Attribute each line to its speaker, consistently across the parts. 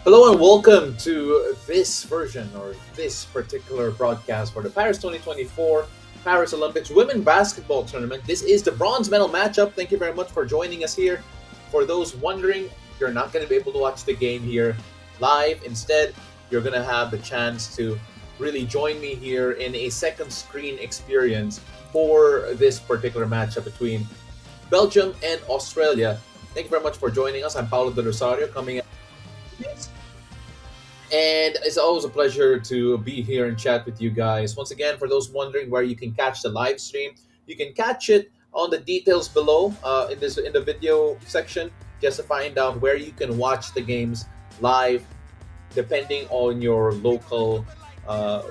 Speaker 1: Hello and welcome to this version or this particular broadcast for the Paris 2024 Paris Olympics Women Basketball Tournament. This is the bronze medal matchup. Thank you very much for joining us here. For those wondering, you're not going to be able to watch the game here live. Instead, you're going to have the chance to really join me here in a second screen experience for this particular matchup between Belgium and Australia. Thank you very much for joining us. I'm Paulo de Rosario coming. And it's always a pleasure to be here and chat with you guys. Once again, for those wondering where you can catch the live stream, you can catch it on the details below in the video section, just to find out where you can watch the games live, depending on your local,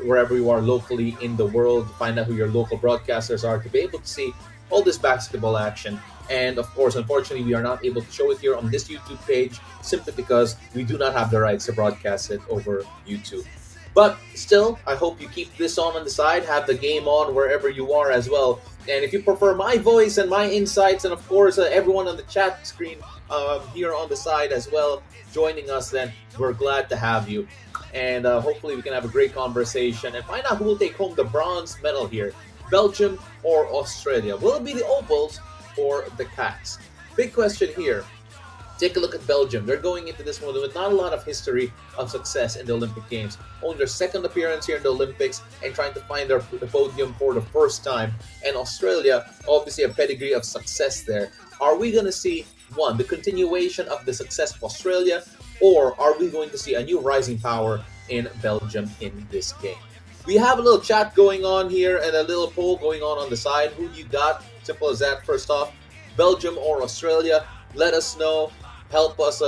Speaker 1: wherever you are locally in the world. Find out who your local broadcasters are to be able to see all this basketball action. And of course, unfortunately, we are not able to show it here on this YouTube page simply because we do not have the rights to broadcast it over YouTube. But still, I hope you keep this on the side, have the game on wherever you are as well. And if you prefer my voice and my insights, and of course, everyone on the chat screen here on the side as well, joining us, then we're glad to have you. And hopefully, we can have a great conversation and find out who will take home the bronze medal here, Belgium or Australia. Will it be the Opals or the Cats? Big question here. Take a look at Belgium. They're going into this one with not a lot of history of success in the Olympic Games. Only their second appearance here in the Olympics and trying to find the podium for the first time. And Australia, obviously a pedigree of success there. Are we going to see, one, the continuation of the success of Australia, or are we going to see a new rising power in Belgium in this game? We have a little chat going on here and a little poll going on the side. Who you got? Simple as that. First off, Belgium or Australia? Let us know. Help us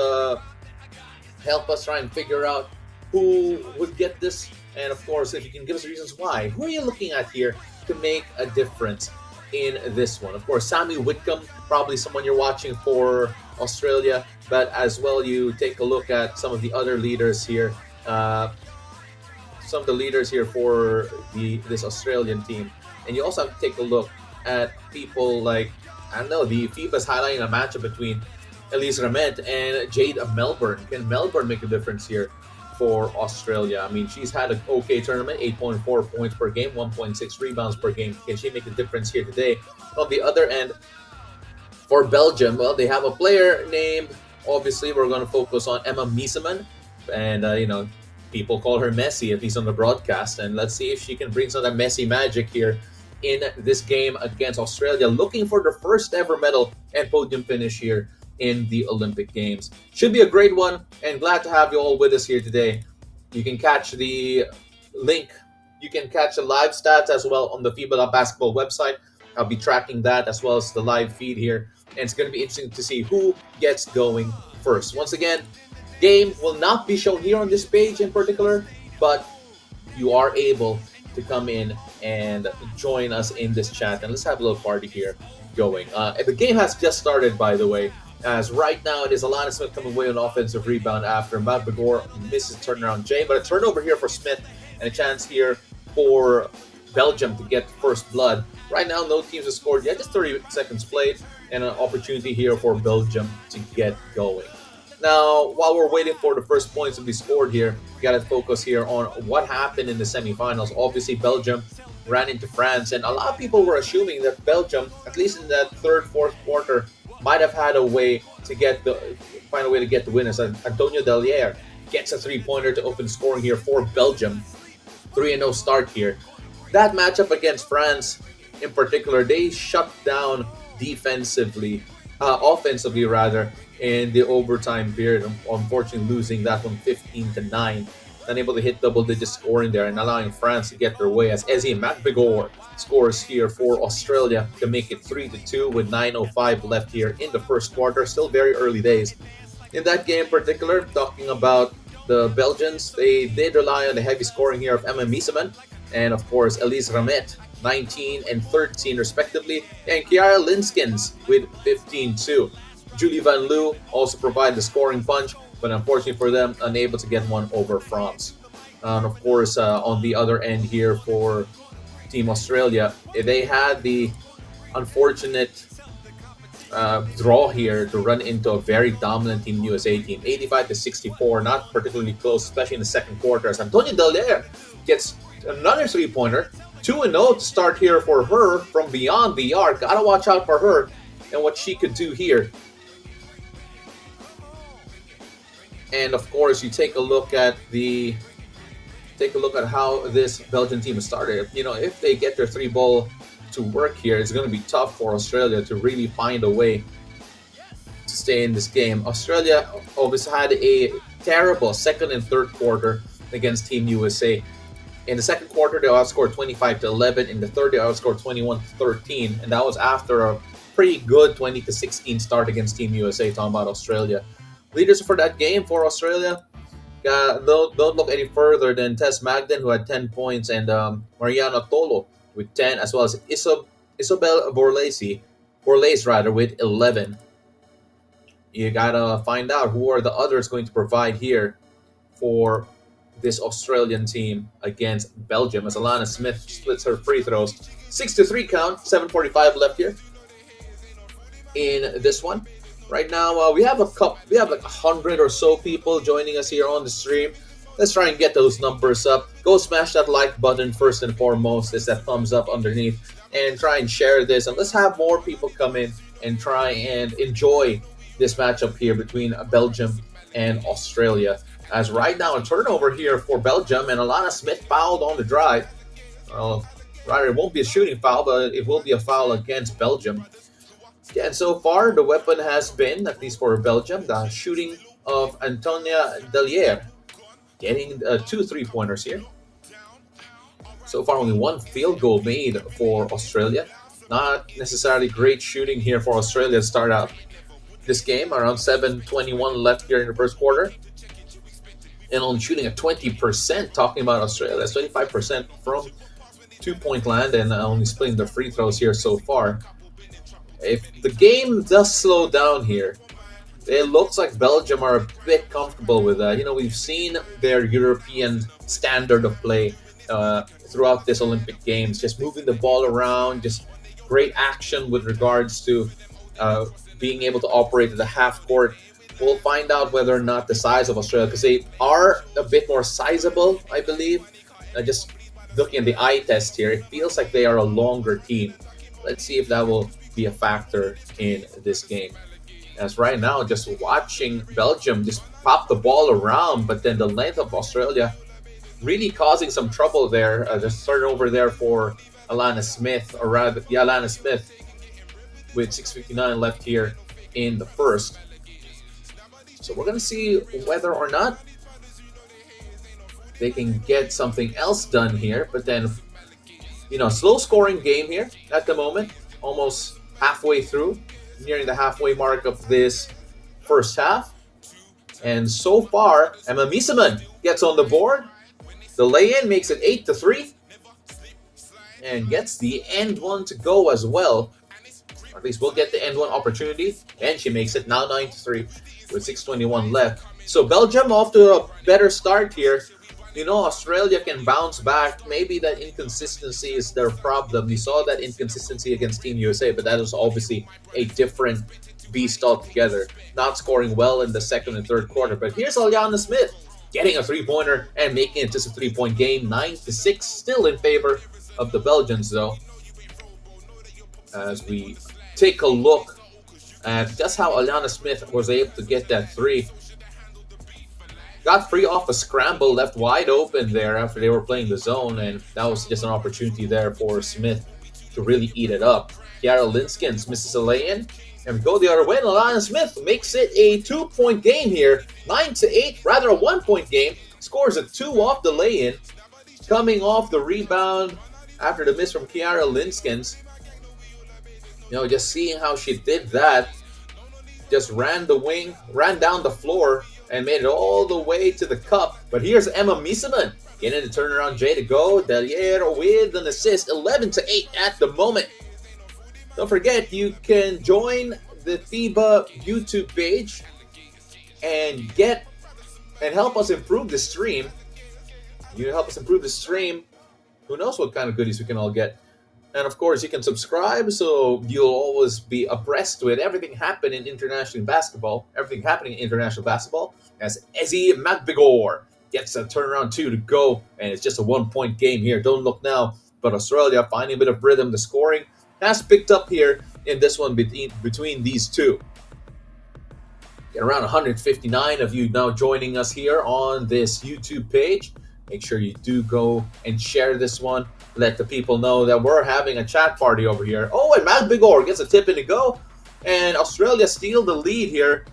Speaker 1: try and figure out who would get this. And of course, if you can give us reasons why. Who are you looking at here to make a difference in this one? Of course, Sammy Whitcomb, probably someone you're watching for Australia, but as well you take a look at some of the other leaders here. Some of the leaders here for this Australian team. And you also have to take a look at people like, I don't know, the FIBA's highlighting a matchup between Elise Ramet and Jade of Melbourne. Can Melbourne make a difference here for Australia? I mean, she's had an okay tournament, 8.4 points per game, 1.6 rebounds per game. Can she make a difference here today? On the other end, for Belgium, well, they have a player named, obviously, we're going to focus on Emma Mieseman. And, people call her Messi, at least on the broadcast. And let's see if she can bring some of that Messi magic here in this game against Australia, looking for their first ever medal and podium finish here in the Olympic Games. Should be a great one, and glad to have you all with us here today. You can catch the link. You can catch the live stats as well on the FIBA basketball website. I'll be tracking that as well as the live feed here, and it's going to be interesting to see who gets going first. Once again, game will not be shown here on this page in particular, but you are able to come in and join us in this chat, and let's have a little party here going. The game has just started, by the way, as right now it is Alana Smith coming away on offensive rebound after Matt Begor misses turnaround Jay, but a turnover here for Smith and a chance here for Belgium to get first blood. Right now, no teams have scored yet, just 30 seconds played, and an opportunity here for Belgium to get going. Now, while we're waiting for the first points to be scored here, we got to focus here on what happened in the semifinals. Obviously, Belgium ran into France, and a lot of people were assuming that Belgium, at least in that third, fourth quarter, might have had a way to find a way to get the winners. Antonio Delier gets a three-pointer to open scoring here for Belgium. 3-0 start here. That matchup against France, in particular, they shut down offensively rather, in the overtime period. Unfortunately, losing that one 15-9. Unable to hit double-digit scoring there and allowing France to get their way as Ezzy McBigor scores here for Australia to make it 3-2 with 9:05 left here in the first quarter. Still very early days. In that game in particular, talking about the Belgians, they did rely on the heavy scoring here of Emma Mieseman and, of course, Elise Ramet, 19 and 13 respectively, and Kiara Linskins with 15-2. Julie Van Loo also provided the scoring punch, but unfortunately for them, unable to get one over France. And of course, on the other end here for Team Australia, they had the unfortunate draw here to run into a very dominant Team USA team. 85-64, not particularly close, especially in the second quarter, as Antonia Dallaire gets another three-pointer. 2-0 to start here for her from beyond the arc. Gotta watch out for her and what she could do here. And of course, you take a look at how this Belgian team has started. You know, if they get their three ball to work here, it's going to be tough for Australia to really find a way to stay in this game. Australia obviously had a terrible second and third quarter against Team USA. In the second quarter, they outscored 25-11. In the third, they outscored 21-13, and that was after a pretty good 20-16 start against Team USA. Talking about Australia, leaders for that game for Australia. Don't look any further than Tess Magden, who had 10 points, and Mariana Tolo with 10, as well as Isobel Borlace rather, with 11. You gotta find out who are the others going to provide here for this Australian team against Belgium, as Alana Smith splits her free throws. 6-3 count, 7:45 left here in this one. Right now, we have like 100 or so people joining us here on the stream. Let's try and get those numbers up. Go smash that like button first and foremost. It's that thumbs up underneath, and try and share this. And let's have more people come in and try and enjoy this matchup here between Belgium and Australia. As right now, a turnover here for Belgium, and Alana Smith fouled on the drive. Rather, it won't be a shooting foul, but it will be a foul against Belgium. Yeah, and so far, the weapon has been, at least for Belgium, the shooting of Antonia Dallaire, getting 2 3-pointers here. So far, only one field goal made for Australia. Not necessarily great shooting here for Australia to start out this game. Around 7:21 left here in the first quarter. And only shooting at 20%, talking about Australia. That's 25% from two-point land, and only splitting the free throws here so far. If the game does slow down here, it looks like Belgium are a bit comfortable with that. You know, we've seen their European standard of play throughout this Olympic Games, just moving the ball around, just great action with regards to being able to operate at the half court. We'll find out whether or not the size of Australia, because they are a bit more sizable, I believe. Just looking at the eye test here, it feels like they are a longer team. Let's see if that will be a factor in this game. As right now, just watching Belgium just pop the ball around, but then the length of Australia really causing some trouble there. Just turnover there for Alana Smith, or rather, Alana Smith, with 6:59 left here in the first. So we're going to see whether or not they can get something else done here. But then, you know, slow scoring game here at the moment. Almost halfway through, nearing the halfway mark of this first half. And so far, Emma Miesemann gets on the board. The lay-in makes it 8-3. And gets the end one to go as well. Or at least we'll get the end one opportunity. And she makes it now 9-3 with 6:21 left. So Belgium off to a better start here. You know, Australia can bounce back. Maybe that inconsistency is their problem. We saw that inconsistency against Team USA, but that was obviously a different beast altogether. Not scoring well in the second and third quarter. But here's Alana Smith getting a three-pointer and making it just a three-point game. 9-6, still in favor of the Belgians, though. As we take a look at just how Alana Smith was able to get that three. Got free off a scramble, left wide open there after they were playing the zone, and that was just an opportunity there for Smith to really eat it up. Kiara Linskens misses a lay-in, and we go the other way, and Alana Smith makes it a 2-point game here. 9-8, rather a 1-point game. Scores a 2 off the lay-in, coming off the rebound after the miss from Kiara Linskens. You know, just seeing how she did that, just ran down the floor, and made it all the way to the cup. But here's Emma Miesemann getting the turnaround J to go. Dallaire with an assist, 11-8 at the moment. Don't forget, you can join the FIBA YouTube page and help us improve the stream. You help us improve the stream. Who knows what kind of goodies we can all get. And of course, you can subscribe so you'll always be abreast with everything happening in international basketball. Everything happening in international basketball as Ezzy McBigor gets a turnaround two to go, and it's just a 1 point game here. Don't look now, but Australia finding a bit of rhythm. The scoring has picked up here in this one between these two. Get around 159 of you now joining us here on this YouTube page. Make sure you do go and share this one. Let the people know that we're having a chat party over here. Oh, and Matt Bigor gets a tip in to go. And Australia steal the lead here.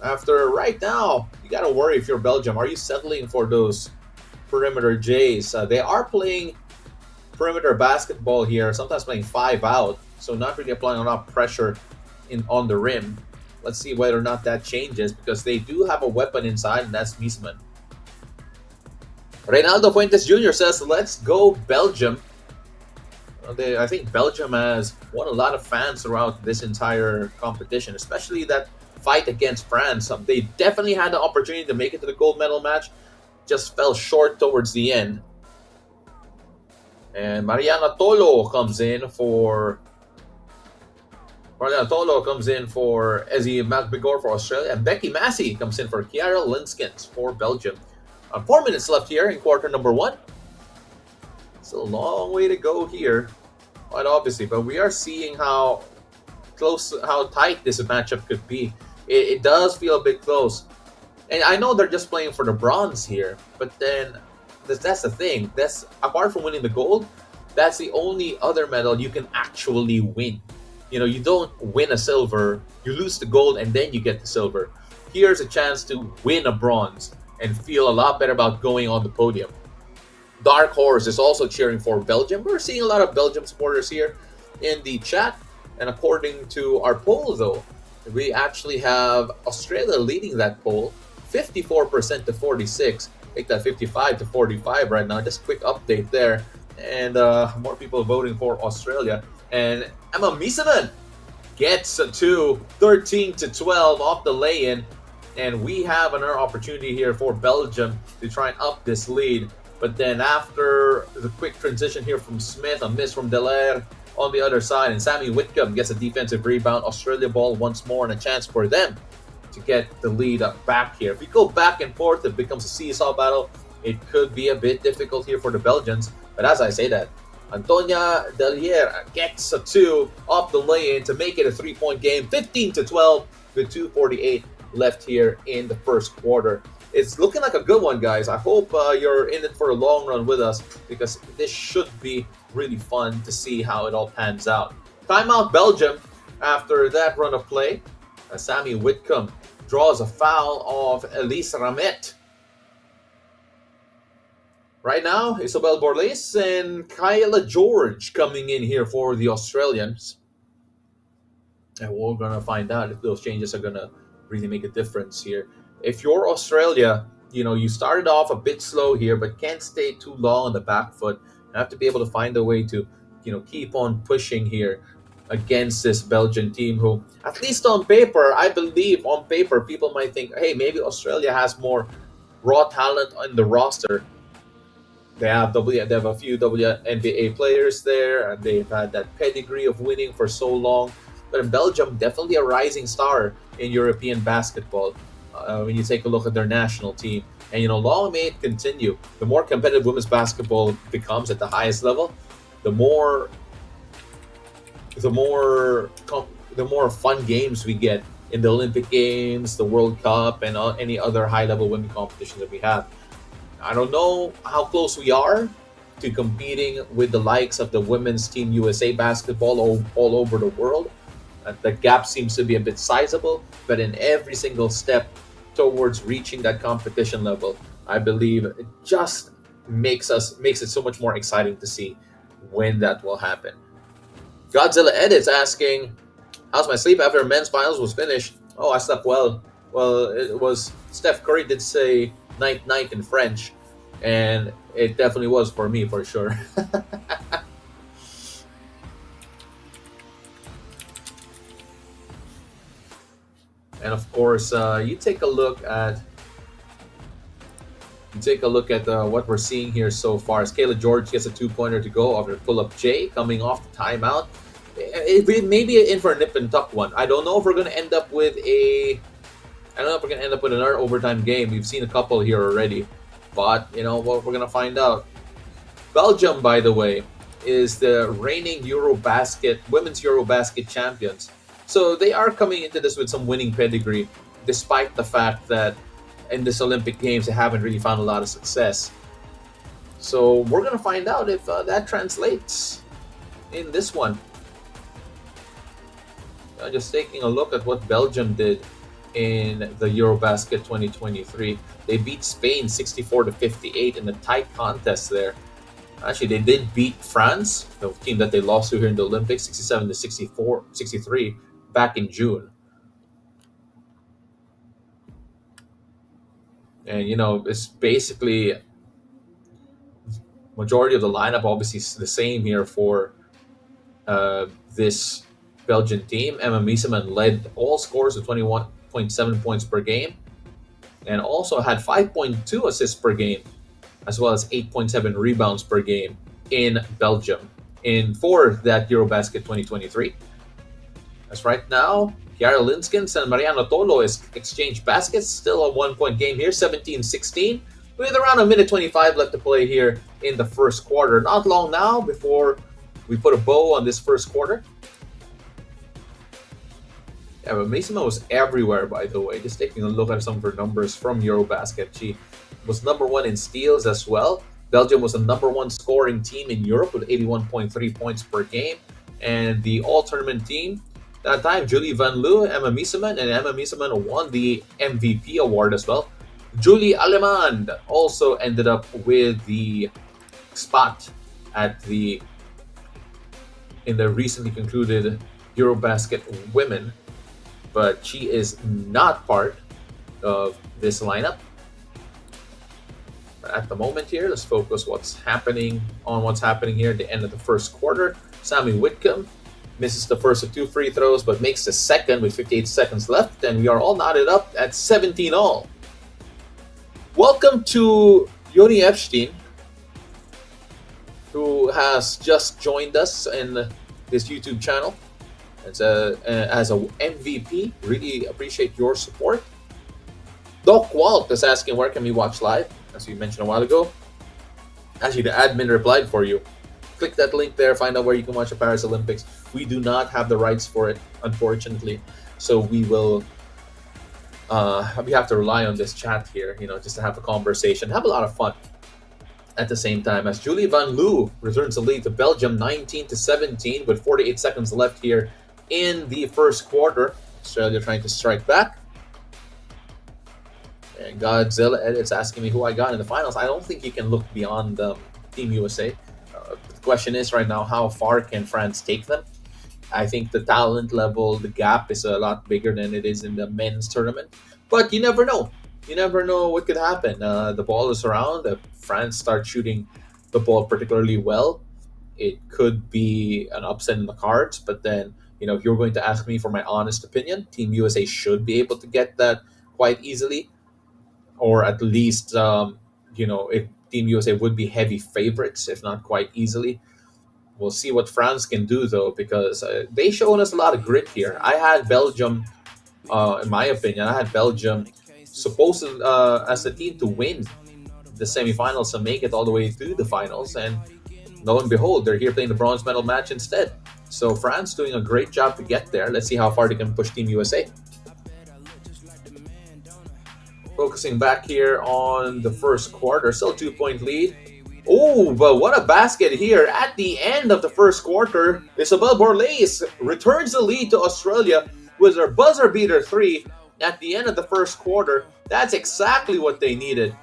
Speaker 1: After right now, you got to worry if you're Belgium. Are you settling for those perimeter Jays? They are playing perimeter basketball here, sometimes playing 5 out. So not really applying a lot of pressure on the rim. Let's see whether or not that changes because they do have a weapon inside, and that's Miesman. Reynaldo Fuentes Jr. says, let's go Belgium. I think Belgium has won a lot of fans throughout this entire competition, especially that fight against France. They definitely had the opportunity to make it to the gold medal match, just fell short towards the end. And Mariana Tolo comes in for Ezzy McBigor for Australia. And Becky Massey comes in for Kiara Linskens for Belgium. 4 minutes left here in quarter number 1. It's a long way to go here, quite obviously. But we are seeing how tight this matchup could be. It does feel a bit close. And I know they're just playing for the bronze here. But then that's the thing. That's apart from winning the gold, that's the only other medal you can actually win. You don't win a silver, you lose the gold, and then you get the silver. Here's a chance to win a bronze and feel a lot better about going on the podium. Dark Horse is also cheering for Belgium. We're seeing a lot of Belgium supporters here in the chat. And according to our poll, though, we actually have Australia leading that poll, 54% to 46. Make that 55 to 45 right now. Just quick update there. And more people voting for Australia. And Emma Misanen gets to 13 to 12 off the lay-in. And we have another opportunity here for Belgium to try and up this lead. But then after the quick transition here from Smith, a miss from Delaire on the other side. And Sammy Whitcomb gets a defensive rebound. Australia ball once more, and a chance for them to get the lead back here. If we go back and forth, it becomes a seesaw battle. It could be a bit difficult here for the Belgians. But as I say that, Antonia Delier gets a 2 off the lay-in to make it a 3-point game, 15 to 12 with 2:48 left here in the first quarter. It's looking like a good one, guys. I hope you're in it for a long run with us because this should be really fun to see how it all pans out. Timeout Belgium after that run of play. Sammy Whitcomb draws a foul of Elise Ramet. Right now, Isabel Borles and Kyla George coming in here for the Australians. And we're going to find out if those changes are going to really make a difference here. If you're Australia, you started off a bit slow here, but can't stay too long on the back foot. You have to be able to find a way to, keep on pushing here against this Belgian team who, at least on paper, I believe on paper, people might think, hey, maybe Australia has more raw talent on the roster. They have a few WNBA players there, and they've had that pedigree of winning for so long. But in Belgium, definitely a rising star in European basketball. When you take a look at their national team, and long may it continue. The more competitive women's basketball becomes at the highest level, the more fun games we get in the Olympic Games, the World Cup, and any other high-level women competitions that we have. I don't know how close we are to competing with the likes of the women's team USA basketball all over the world. The gap seems to be a bit sizable, but in every single step towards reaching that competition level, I believe it just makes it so much more exciting to see when that will happen. Godzilla Edits asking, how's my sleep after men's finals was finished? Oh, I slept well. Well, it was Steph Curry did say night night in French, and it definitely was for me for sure. And of course, you take a look at take a look at what we're seeing here so far. As Kayla George gets a 2-pointer to go after pull-up J coming off the timeout. It may be in for a nip and tuck one. I don't know if we're going to end up with another overtime game. We've seen a couple here already, but you know what, we're going to find out. Belgium, by the way, is the reigning women's Eurobasket champions. So they are coming into this with some winning pedigree, despite the fact that in this Olympic Games they haven't really found a lot of success. So we're going to find out if that translates in this one. Just taking a look at what Belgium did in the Eurobasket 2023. They beat Spain 64-58 in a tight contest there. Actually, they did beat France, the team that they lost to here in the Olympics, 67-63 back in June. And, you know, it's basically majority of the lineup obviously is the same here for this Belgian team. Emma Mieseman led all scores with 21.7 points per game and also had 5.2 assists per game, as well as 8.7 rebounds per game in Belgium for that Eurobasket 2023. As right now, Kiara Linskens and Mariano Tolo is exchanged baskets. Still a 1-point game here, 17-16, with around a minute 25 left to play here in the first quarter. Not long now before we put a bow on this first quarter. Yeah, but Mason was everywhere, by the way. Just taking a look at some of her numbers from Eurobasket. She was number 1 in steals as well. Belgium was the number 1 scoring team in Europe with 81.3 points per game. And the all-tournament team, that time, Julie Van Loo, Emma Mieseman, and Emma Mieseman won the MVP award as well. Julie Allemand also ended up with the spot in the recently concluded Eurobasket Women, but she is not part of this lineup. But at the moment here, let's focus what's happening here at the end of the first quarter. Sammy Whitcomb misses the first of 2 free throws, but makes the second with 58 seconds left, and we are all knotted up at 17 all. Welcome to Yoni Epstein, who has just joined us in this YouTube channel as a MVP. Really appreciate your support. Doc Walt is asking, where can we watch live? As we mentioned a while ago. Actually, the admin replied for you. Click that link there, find out where you can watch the Paris Olympics. We do not have the rights for it, unfortunately. So we have to rely on this chat here, just to have a conversation, have a lot of fun at the same time. As Julie Van Loo returns the lead to Belgium 19-17 with 48 seconds left here in the first quarter. Australia trying to strike back. And Godzilla Edit's asking me who I got in the finals. I don't think you can look beyond Team USA. The question is right now, how far can France take them? I think the talent level, the gap is a lot bigger than it is in the men's tournament. But you never know. You never know what could happen. The ball is around. If France starts shooting the ball particularly well, it could be an upset in the cards. But then, if you're going to ask me for my honest opinion, Team USA should be able to get that quite easily. Or at least, if Team USA would be heavy favorites, if not quite easily. We'll see what France can do, though, because they showed us a lot of grit here. I had Belgium, in my opinion, supposed to, as a team to win the semifinals and make it all the way through the finals. And lo and behold, they're here playing the bronze medal match instead. So France doing a great job to get there. Let's see how far they can push Team USA. Focusing back here on the first quarter, still 2-point lead. Oh, but what a basket here at the end of the first quarter. Isabelle Borlase returns the lead to Australia with her buzzer beater 3 at the end of the first quarter. That's exactly what they needed.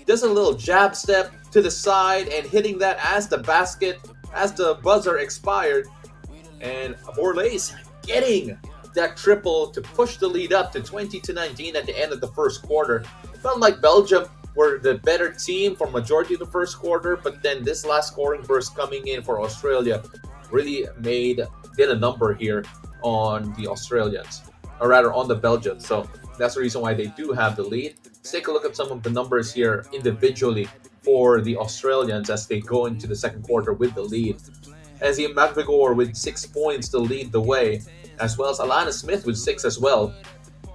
Speaker 1: Just a little jab step to the side and hitting that as the buzzer expired. And Borlase getting that triple to push the lead up to 20-19 at the end of the first quarter. Felt like Belgium were the better team for majority of the first quarter, but then this last scoring burst coming in for Australia really did a number here on the Australians, or rather on the Belgians. So that's the reason why they do have the lead. Let's take a look at some of the numbers here individually for the Australians as they go into the second quarter with the lead. Ezzy McVigor with 6 points to lead the way, as well as Alana Smith with six as well.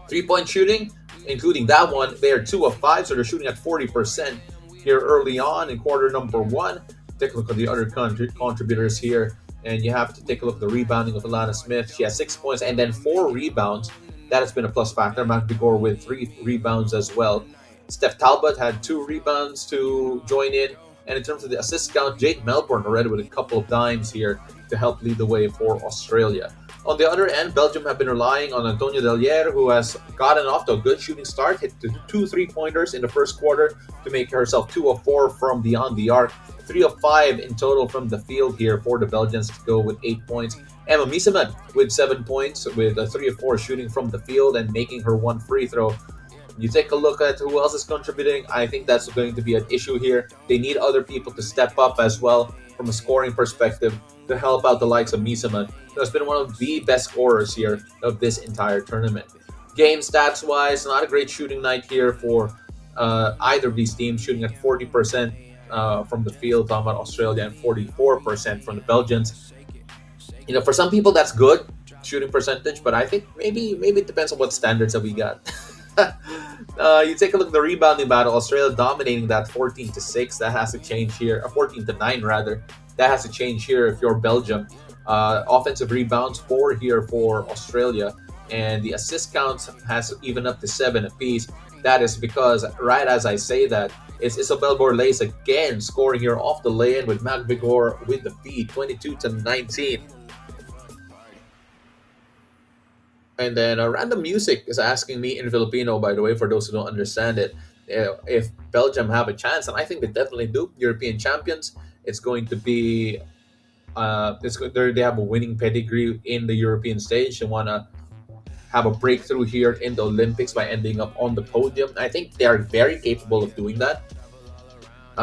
Speaker 1: 3 point shooting, including that one, they are 2 of 5, so they're shooting at 40% here early on in quarter number one. Take a look at the other contributors here, and you have to take a look at the rebounding of Alana Smith. She has 6 points and then 4 rebounds. That has been a plus factor. McVigor with 3 rebounds as well. Steph Talbot had 2 rebounds to join in. And in terms of the assist count, Jade Melbourne already with a couple of dimes here to help lead the way for Australia. On the other end, Belgium have been relying on Antonio Delier, who has gotten off to a good shooting start, hit 2 3-pointers in the first quarter to make herself 2 of 4 from beyond the arc, 3 of 5 in total from the field here for the Belgians to go with 8 points. Emma Miesemann with 7 points, with a 3 of 4 shooting from the field and making her one free throw. You take a look at who else is contributing. I think that's going to be an issue here. They need other people to step up as well from a scoring perspective to help out the likes of Miesemann, who has been one of the best scorers here of this entire tournament. Game stats wise, not a great shooting night here for either of these teams, shooting at 40% from the field, talking about Australia, and 44% from the Belgians. For some people that's good shooting percentage, but I think maybe it depends on what standards that we got. You take a look at the rebounding battle. Australia dominating that 14-6. That has to change here. 14-9 rather. That has to change here if you're Belgium. Offensive rebounds 4 here for Australia, and the assist count has even up to 7 apiece. That is because right as I say that, it's Isabel Borlase again scoring here off the lay-in with McVigor with the feed, 22-19. And then random music is asking me in Filipino, by the way, for those who don't understand it, if Belgium have a chance, and I think they definitely do. European champions. It's going to be, they have a winning pedigree in the European stage. They want to have a breakthrough here in the Olympics by ending up on the podium. I think they are very capable of doing that.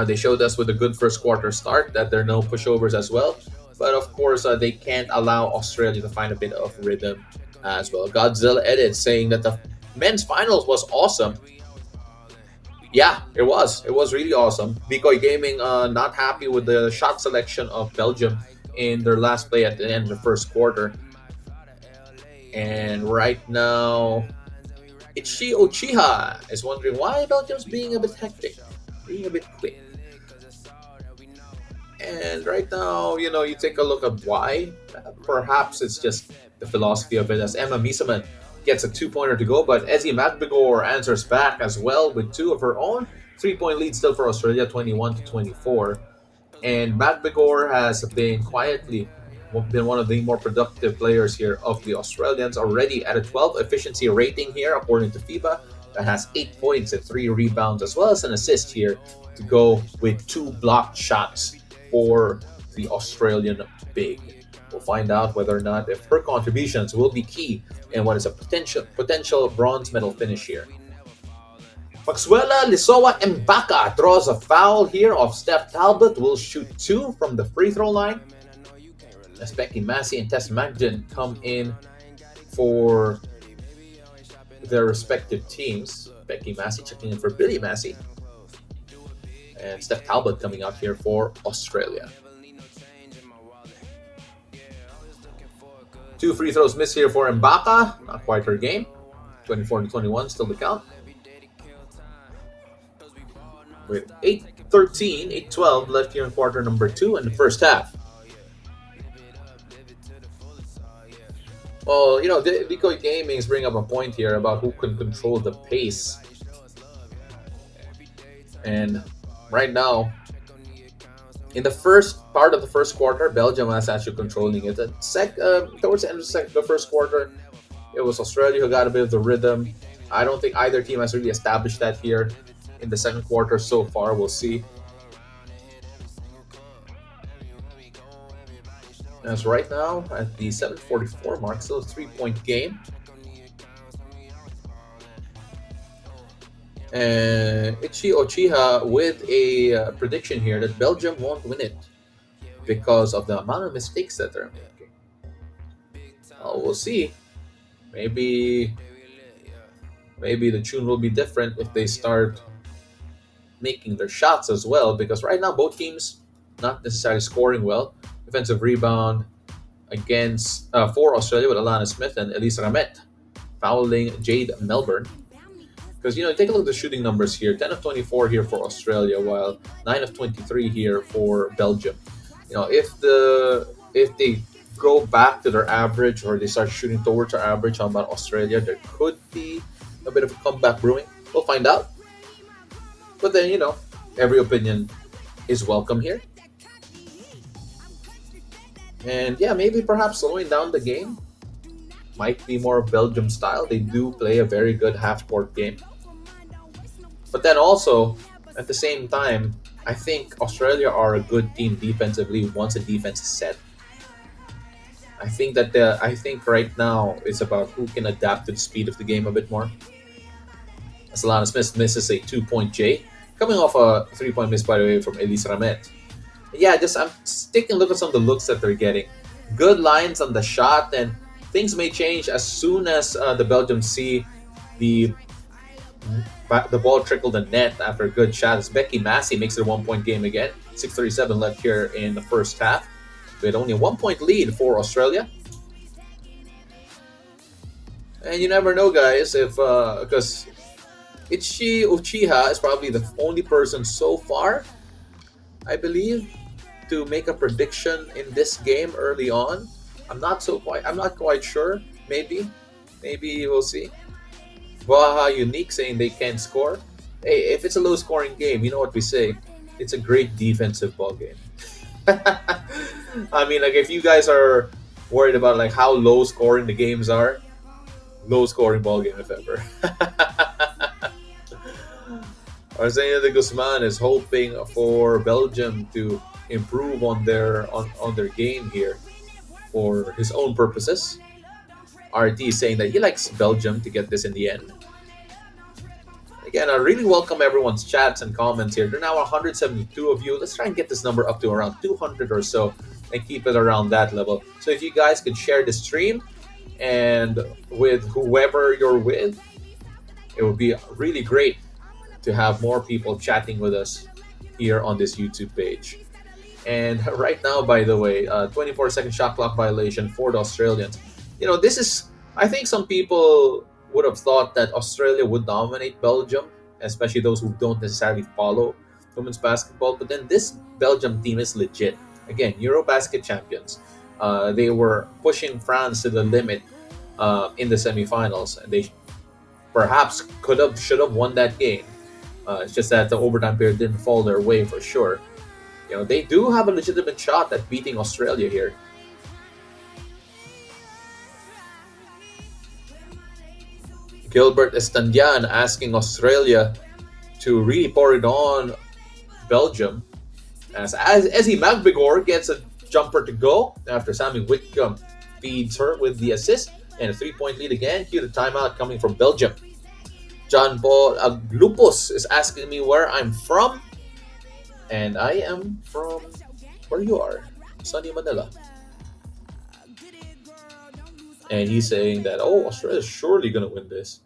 Speaker 1: They showed us with a good first quarter start that there are no pushovers as well. But of course, they can't allow Australia to find a bit of rhythm as well. Godzilla edit saying that the men's finals was awesome. Yeah, it was. It was really awesome. Bikoy Gaming not happy with the shot selection of Belgium in their last play at the end of the first quarter. And right now, Ichi Ochiha is wondering why Belgium's being a bit hectic, being a bit quick. And right now, you take a look at why. Perhaps it's just the philosophy of it, as Emma Miesemann gets a 2-pointer to go, but Ezzy McVigor answers back as well with 2 of her own. 3-point lead still for Australia, 21-24. And McVigor has been quietly been one of the more productive players here of the Australians, already at a 12 efficiency rating here according to FIBA. That has 8 points and 3 rebounds, as well as an assist here to go with 2 blocked shots for the Australian big. We'll find out whether or not if her contributions will be key and what is a potential bronze medal finish here. Maxwella Lisoa Mbaka draws a foul here of Steph Talbot. Will shoot 2 from the free throw line. As Becky Massey and Tess Magden come in for their respective teams. Becky Massey checking in for Billy Massey. And Steph Talbot coming out here for Australia. 2 free throws missed here for Mbaka. Not quite her game. 24-21 still the count. With 8-13, 8-12 left here in quarter number 2 in the first half. Well, Decoy Gaming is bringing up a point here about who can control the pace. And right now, in the first part of the first quarter, Belgium was actually controlling it. Towards the end of the first quarter, it was Australia who got a bit of the rhythm. I don't think either team has really established that here in the second quarter so far. We'll see. As right now, at the 7:44 mark, still a 3-point game. And Ichi Ochiha with a prediction here that Belgium won't win it because of the amount of mistakes that they're making. We'll see. Maybe maybe the tune will be different if they start making their shots as well. Because right now, both teams not necessarily scoring well. Defensive rebound against for Australia with Alana Smith and Elise Ramet fouling Jade Melbourne. Because take a look at the shooting numbers here: 10 of 24 here for Australia, while 9 of 23 here for Belgium. If they go back to their average or they start shooting towards their average, how about Australia? There could be a bit of a comeback brewing. We'll find out. But then every opinion is welcome here. And yeah, maybe perhaps slowing down the game might be more Belgium style. They do play a very good half-court game. But then also, at the same time, I think Australia are a good team defensively once the defense is set. I think right now it's about who can adapt to the speed of the game a bit more. As Alana Smith misses a 2-point J, coming off a 3-point miss by the way from Elise Ramet. Yeah, I'm taking a look at some of the looks that they're getting. Good lines on the shot, and things may change as soon as the Belgium see the ball trickle the net after a good shot. As Becky Massey makes it a 1-point game again. 6:37 left here in the first half, with only a 1-point lead for Australia. And you never know, guys, if because Ichi Uchiha is probably the only person so far, I believe, to make a prediction in this game early on. I'm not quite sure. Maybe we'll see. Waha Unique saying they can't score. Hey, if it's a low scoring game, you know what we say? It's a great defensive ball game. I mean, like, if you guys are worried about like how low scoring the games are, low scoring ball game if ever. Arsenio de Guzman is hoping for Belgium to improve on their game here for his own purposes. RT is saying that he likes Belgium to get this in the end. Again, I really welcome everyone's chats and comments here. There are now 172 of you. Let's try and get this number up to around 200 or so and keep it around that level. So if you guys could share the stream and with whoever you're with, it would be really great to have more people chatting with us here on this YouTube page. And right now, by the way, 24-second shot clock violation for the Australians. This is, I think some people would have thought that Australia would dominate Belgium, especially those who don't necessarily follow women's basketball. But then this Belgium team is legit. Again, Eurobasket champions. They were pushing France to the limit in the semifinals, and they perhaps should have won that game. It's just that the overtime period didn't fall their way for sure. They do have a legitimate shot at beating Australia here. Gilbert Estandian asking Australia to really pour it on Belgium. As Ezzy Magbigor gets a jumper to go after Sammy Whitcomb feeds her with the assist. And a 3-point lead again. Cue the timeout coming from Belgium. John Paul Aglupos is asking me where I'm from. And I am from where you are, sunny Manila. And he's saying that, Australia's surely going to win this.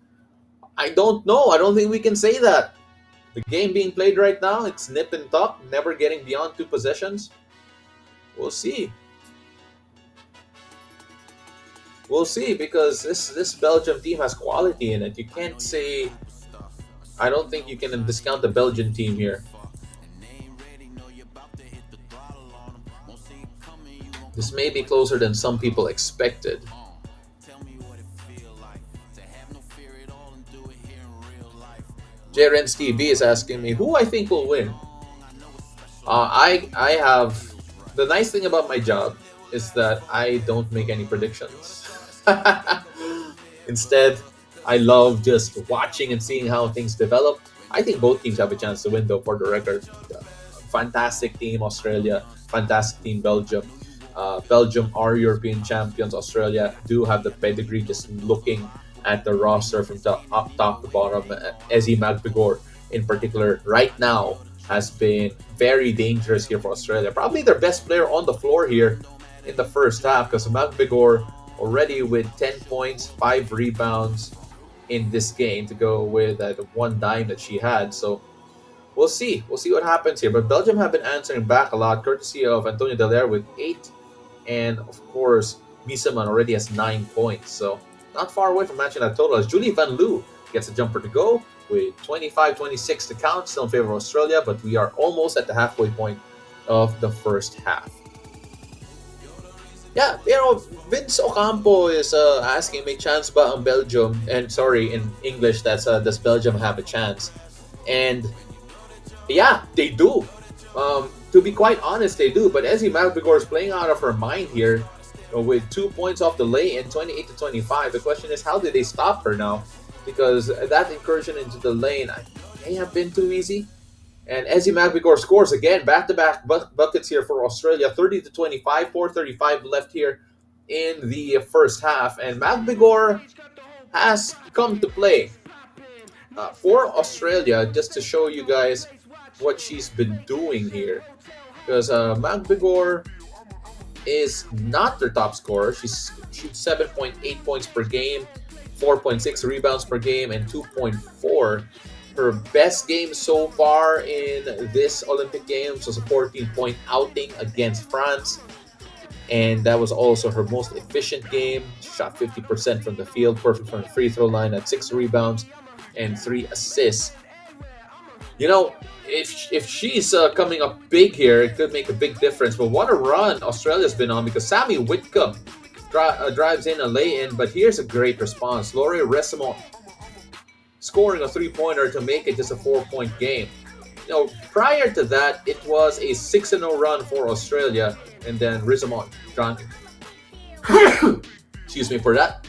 Speaker 1: I don't know. I don't think we can say that. The game being played right now, it's nip and tuck, never getting beyond 2 possessions. We'll see. We'll see, because this Belgium team has quality in it. You can't say... I don't think you can discount the Belgian team here. This may be closer than some people expected. JRens TV is asking me who I think will win. I have... The nice thing about my job is that I don't make any predictions. Instead, I love just watching and seeing how things develop. I think both teams have a chance to win, though, for the record. Fantastic team, Australia. Fantastic team, Belgium. Belgium are European champions. Australia do have the pedigree. Just looking at the roster from top to bottom, Ezzy Magbigor in particular right now has been very dangerous here for Australia. Probably their best player on the floor here in the first half, because Magbigor already with 10 points, 5 rebounds, in this game to go with the one dime that she had. So we'll see. We'll see what happens here. But Belgium have been answering back a lot, courtesy of Antonio Dallaire with 8. And of course, Misaman already has 9 points. So not far away from matching that total as Julie Van Loo gets a jumper to go with 25-26 to count. Still in favor of Australia, but we are almost at the halfway point of the first half. Yeah, Vince Ocampo is asking, may chance ba ang Belgium? And sorry, in English, that's does Belgium have a chance? And yeah, they do. To be quite honest, they do. But Ezzy Magbegor is playing out of her mind here with 2 points off the lane, 28-25. The question is, how did they stop her now? Because that incursion into the lane may have been too easy. And Ezzy Magbegor scores again, back-to-back buckets here for Australia, 30-25, 4:35 left here in the first half. And Magbegor has come to play for Australia, just to show you guys what she's been doing here. Because Magbegor is not their top scorer. She shoots 7.8 points per game, 4.6 rebounds per game, and 2.4. Her best game so far in this Olympic Games was a 14-point outing against France. And that was also her most efficient game. She shot 50% from the field, perfect from the free throw line at 6 rebounds and 3 assists. You know, if she's coming up big here, it could make a big difference. But what a run Australia's been on, because Sammy Whitcomb drives in a lay-in, but here's a great response. Laurie Resimont scoring a 3-pointer to make it just a 4-point game. You know, prior to that, it was a 6-0 run for Australia, and then Resimont drank. Excuse me for that.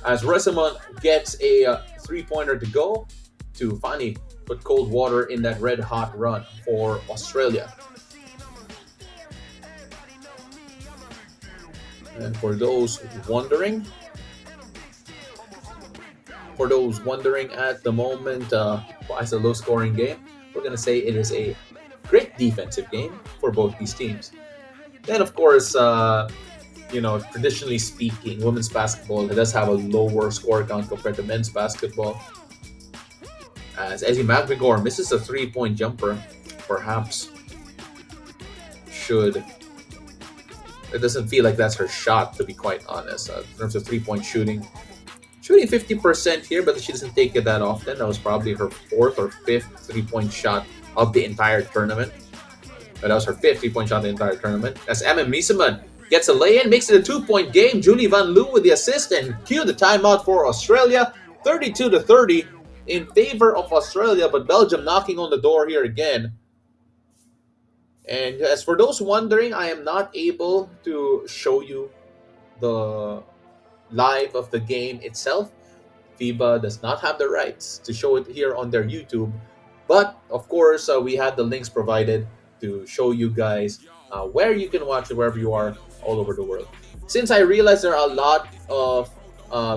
Speaker 1: As Resimont gets a 3-pointer to go to finally put cold water in that red-hot run for Australia. And for those wondering at the moment, why it's a low-scoring game, we're going to say it is a great defensive game for both these teams. Then, of course, traditionally speaking, women's basketball does have a lower score count compared to men's basketball. As Ezzy Magbegor misses a 3-point jumper, perhaps should. It doesn't feel like that's her shot, to be quite honest. In terms of 3-point shooting 50% here, but she doesn't take it that often. That was probably her 4th or 5th 3-point shot of the entire tournament. But that was her 5th 3-point shot of the entire tournament. As Emma Miseman gets a lay-in, makes it a 2-point game. Julie Van Loo with the assist, and cue the timeout for Australia. 32-30 in favor of Australia, but Belgium knocking on the door here again. And as for those wondering, I am not able to show you the live of the game itself. FIBA does not have the rights to show it here on their YouTube. But, of course, we had the links provided to show you guys where you can watch it wherever you are all over the world. Since I realize there are a lot of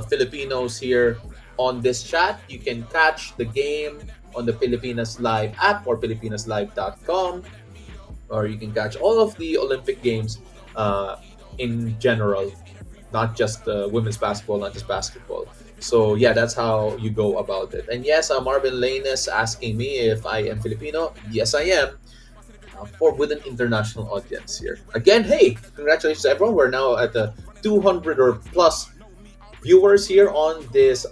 Speaker 1: Filipinos here on this chat, you can catch the game on the Pilipinas Live app or PilipinasLive.com, or you can catch all of the Olympic Games in general, not just women's basketball, not just basketball. So yeah, that's how you go about it. And yes, Marvin Lane is asking me if I am Filipino. Yes, I am. With an international audience here. Again, hey, congratulations everyone. We're now at the 200 or plus viewers here on this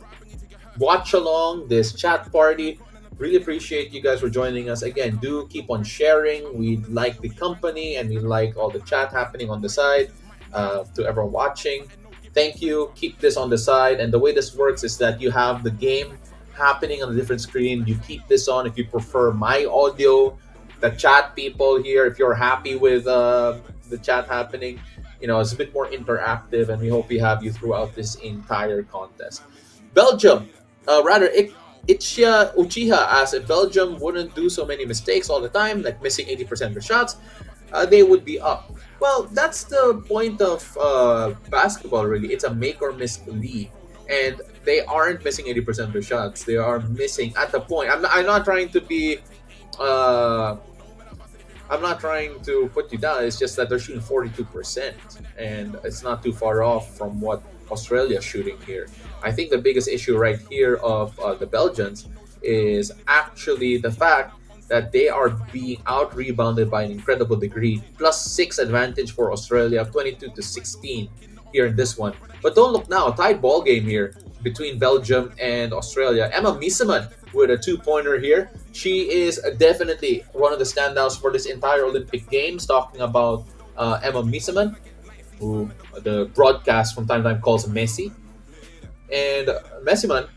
Speaker 1: watch along, this chat party. Really appreciate you guys for joining us. Again, do keep on sharing. We like the company and we like all the chat happening on the side. To everyone watching, thank you. Keep this on the side. And the way this works is that you have the game happening on a different screen. You keep this on if you prefer my audio. The chat people here, if you're happy with the chat happening, it's a bit more interactive, and we hope we have you throughout this entire contest. Belgium, Ichia Uchiha asked if Belgium wouldn't do so many mistakes all the time, like missing 80% of their shots, they would be up. Well, that's the point of basketball, really. It's a make or miss league, and they aren't missing 80% of their shots. They are missing at the point. I'm not trying to be. I'm not trying to put you down. It's just that they're shooting 42%, and it's not too far off from what Australia's shooting here. I think the biggest issue right here of the Belgians is actually the fact that they are being out rebounded by an incredible degree. Plus 6 advantage for Australia, 22-16 here in this one. But don't look now, tied ball game here between Belgium and Australia. Emma Miesemann with a 2-pointer here. She is definitely one of the standouts for this entire Olympic Games. Talking about Emma Miesemann, who the broadcast from time to time calls Messi. And Messiman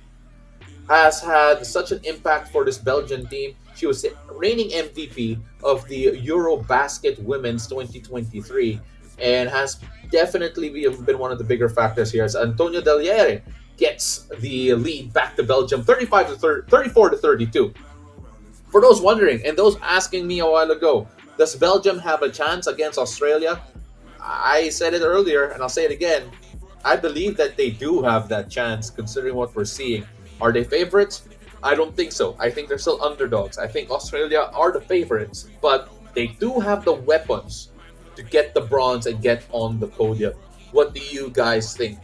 Speaker 1: has had such an impact for this Belgian team. She was reigning MVP of the Eurobasket Women's 2023 and has definitely been one of the bigger factors here as Antonio Deliere gets the lead back to Belgium 34 to 32. For those wondering and those asking me a while ago, does Belgium have a chance against Australia? I said it earlier and I'll say it again. I believe that they do have that chance considering what we're seeing. Are they favorites? I don't think so. I think they're still underdogs. I think Australia are the favorites, but they do have the weapons to get the bronze and get on the podium. What do you guys think?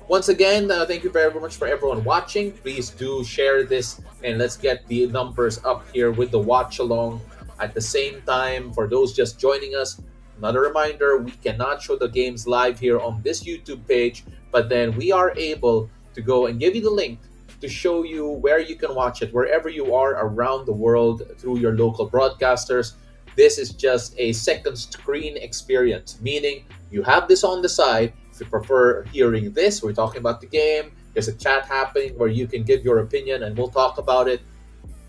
Speaker 1: Once again, thank you very much for everyone watching. Please do share this and let's get the numbers up here with the watch along. At the same time, for those just joining us, another reminder, we cannot show the games live here on this YouTube page, but then we are able to go and give you the link to show you where you can watch it, wherever you are around the world through your local broadcasters. This is just a second screen experience, meaning you have this on the side. If you prefer hearing this, we're talking about the game. There's a chat happening where you can give your opinion and we'll talk about it.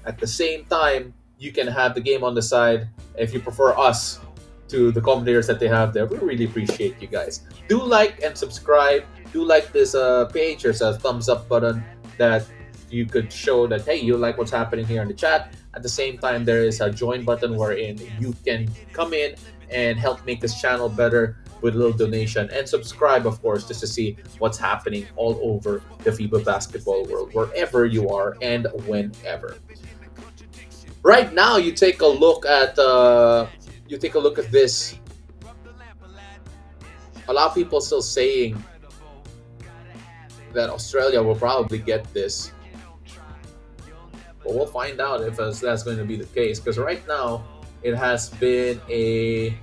Speaker 1: At the same time, you can have the game on the side if you prefer us to the commentators that they have there. We really appreciate you guys. Do like and subscribe. Do like this page. There's a thumbs up button that you could show that, hey, you like what's happening here in the chat. At the same time, there is a join button wherein you can come in and help make this channel better with a little donation, and subscribe, of course, just to see what's happening all over the FIBA basketball world, wherever you are and whenever. Right now, you take a look at this. A lot of people still saying that Australia will probably get this. But we'll find out if that's going to be the case. Because right now, it has been a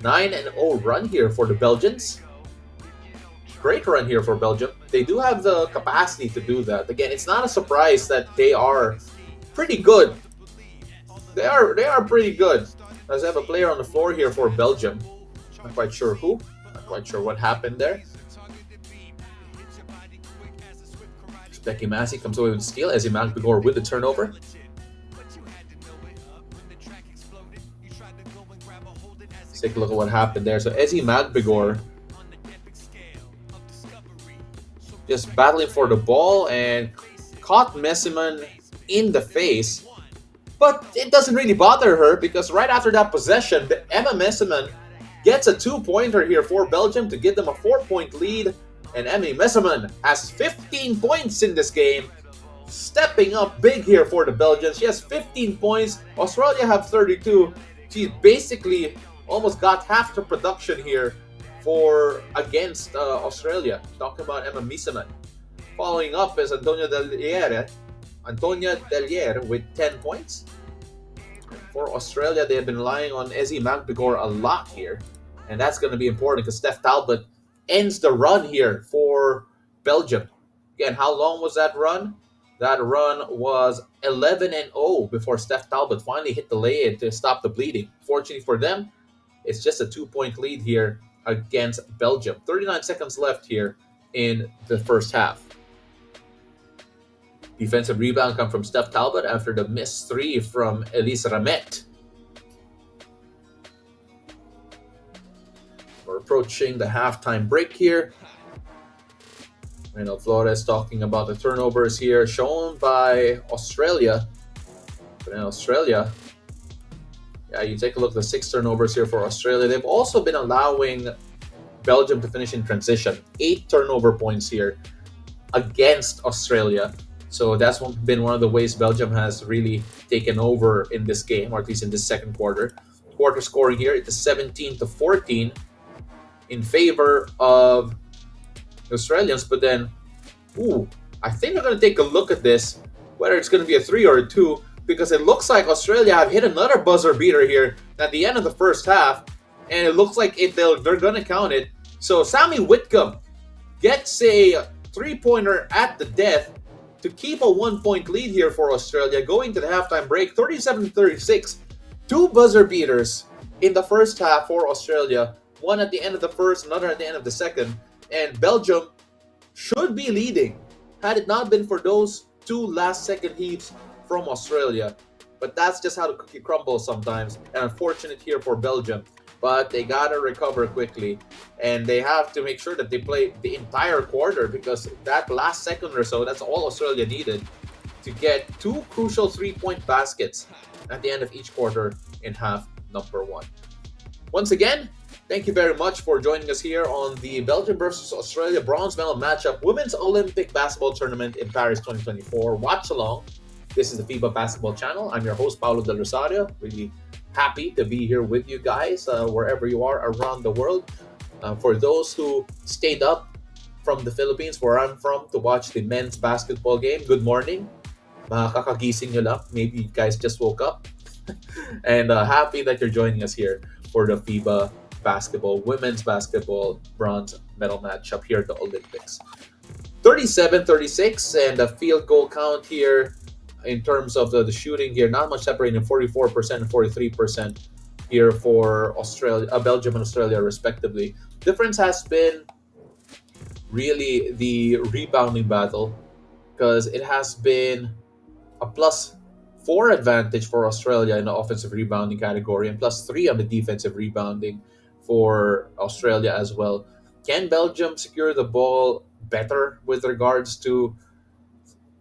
Speaker 1: 9-0 run here for the Belgians. Great run here for Belgium. They do have the capacity to do that. Again, it's not a surprise that they are pretty good. They are pretty good. Let's have a player on the floor here for Belgium. Not quite sure who. Not quite sure what happened there. Becky Massey comes away with the steal. Ezzy Magbegor with the turnover. Let's take a look at what happened there. So Ezzy Magbegor just battling for the ball and caught Messiman in the face. But it doesn't really bother her because right after that possession, Emma Messiman gets a 2-pointer here for Belgium to give them a 4-point lead. And Emmy Messiman has 15 points in this game, stepping up big here for the Belgians. She has 15 points. Australia have 32. She basically almost got half the production here against Australia. Talking about Emma Messiman. Following up is Antonia Deliere with 10 points. For Australia, they have been relying on Ezzy Magbegor a lot here. And that's going to be important because Steph Talbot ends the run here for Belgium. Again, how long was that run? That run was 11-0 before Steph Talbot finally hit the lay-in to stop the bleeding. Fortunately for them, it's just a 2-point lead here against Belgium. 39 seconds left here in the first half. Defensive rebound comes from Steph Talbot after the missed 3 from Elise Ramet. We're approaching the halftime break here. Reynald Flores talking about the turnovers here shown by Australia. But in Australia, yeah, you take a look at the 6 turnovers here for Australia. They've also been allowing Belgium to finish in transition. 8 turnover points here against Australia. So that's been one of the ways Belgium has really taken over in this game, or at least in this second quarter. Quarter scoring here, it is 17-14 in favor of the Australians, but then Ooh, I think I'm going to take a look at this, whether it's going to be a 3 or a 2, because it looks like Australia have hit another buzzer beater here at the end of the first half, and it looks like they're going to count it. So Sammy Whitcomb gets a three-pointer at the death to keep a 1-point lead here for Australia going to the halftime break, 37-36. Two buzzer beaters in the first half for Australia, one at the end of the first, another at the end of the second, and Belgium should be leading had it not been for those two last second heaves from Australia. But that's just how the cookie crumbles sometimes, and unfortunate here for Belgium. But they gotta recover quickly, and they have to make sure that they play the entire quarter, because that last second or so, that's all Australia needed to get two crucial 3-point baskets at the end of each quarter in half number one. Once again, thank you very much for joining us here on the Belgium versus Australia bronze medal matchup Women's Olympic Basketball Tournament in Paris 2024. Watch along. This is the FIBA Basketball Channel. I'm your host, Paulo Del Rosario. Really happy to be here with you guys wherever you are around the world. For those who stayed up from the Philippines, where I'm from, to watch the men's basketball game, good morning. Kakagising nyo lang. Maybe you guys just woke up. And happy that you're joining us here for the FIBA basketball, women's basketball bronze medal matchup here at the Olympics. 37-36, and a field goal count here in terms of the shooting here, not much separating, 44% and 43% here for Belgium and Australia respectively. Difference has been really the rebounding battle, because it has been a +4 advantage for Australia in the offensive rebounding category, and +3 on the defensive rebounding for Australia as well. Can Belgium secure the ball better with regards to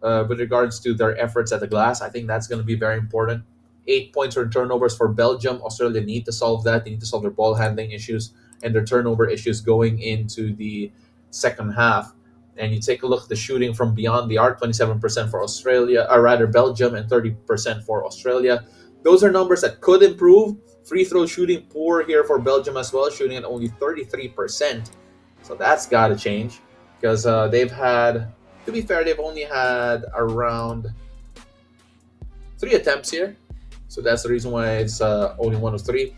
Speaker 1: their efforts at the glass? I think that's going to be very important. 8 points or turnovers for Belgium. Australia need to solve that. They need to solve their ball handling issues and their turnover issues going into the second half. And you take a look at the shooting from beyond the arc, 27% for Australia, or rather Belgium, and 30% for Australia. Those are numbers that could improve. Free throw shooting poor here for Belgium as well, shooting at only 33%. So that's got to change, because to be fair, they've only had around 3 attempts here. So that's the reason why it's only 1 of 3.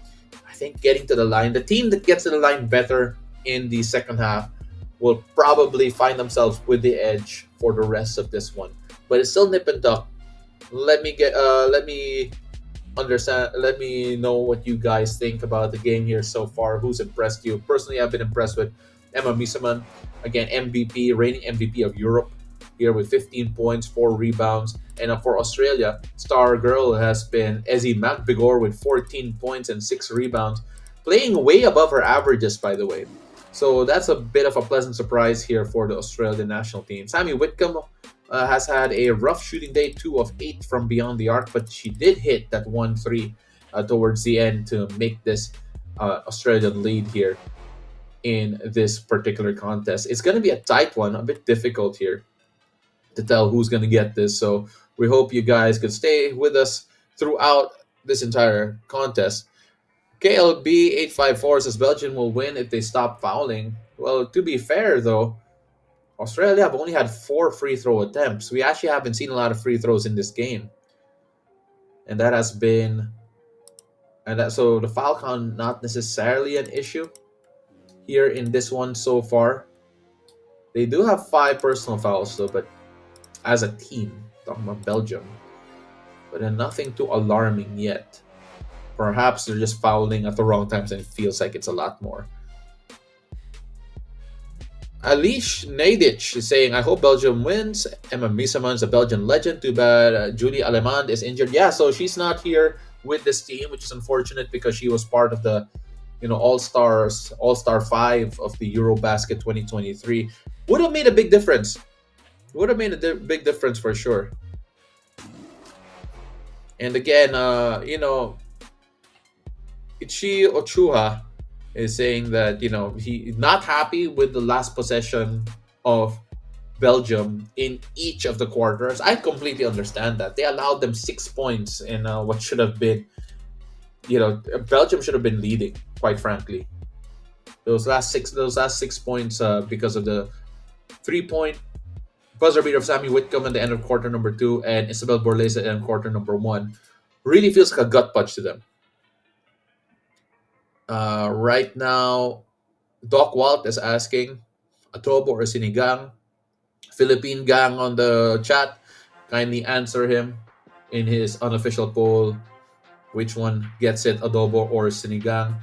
Speaker 1: I think getting to the line, the team that gets to the line better in the second half will probably find themselves with the edge for the rest of this one. But it's still nip and tuck. Let me understand. Let me know what you guys think about the game here so far. Who's impressed you? Personally, I've been impressed with Emma Misaman. Again, MVP, reigning MVP of Europe here with 15 points, 4 rebounds. And for Australia, star girl has been Ezzy McBigor with 14 points and 6 rebounds, playing way above her averages, by the way. So that's a bit of a pleasant surprise here for the Australian national team. Sammy Whitcomb has had a rough shooting day, 2 of 8 from beyond the arc, but she did hit that 1-3 towards the end to make this Australian lead here in this particular contest. It's going to be a tight one, a bit difficult here to tell who's going to get this. So we hope you guys could stay with us throughout this entire contest. KLB854 says Belgium will win if they stop fouling. Well, to be fair though, Australia have only had 4 free throw attempts. We actually haven't seen a lot of free throws in this game. And that has been so the foul count not necessarily an issue here in this one so far. They do have 5 personal fouls though, but as a team, talking about Belgium, but then nothing too alarming yet. Perhaps they're just fouling at the wrong times and it feels like it's a lot more. Alish Nadic is saying, I hope Belgium wins. Emma Misaman's a Belgian legend. Too bad Julie Alemand is injured. Yeah, so she's not here with this team, which is unfortunate because she was part of the All-Star 5 of the Eurobasket 2023. Would have made a big difference. Would have made a big difference for sure. And again, Ichi Ochuha is saying that he's not happy with the last possession of Belgium in each of the quarters. I completely understand that. They allowed them 6 points in what should have been, Belgium should have been leading, quite frankly. Those last 6 points because of the 3-point buzzer beater of Sammy Whitcomb at the end of quarter number 2 and Isabel Borles at the end of quarter number 1 really feels like a gut punch to them. Right now, Doc Walt is asking, adobo or sinigang? Philippine gang on the chat, kindly answer him in his unofficial poll. Which one gets it, adobo or sinigang?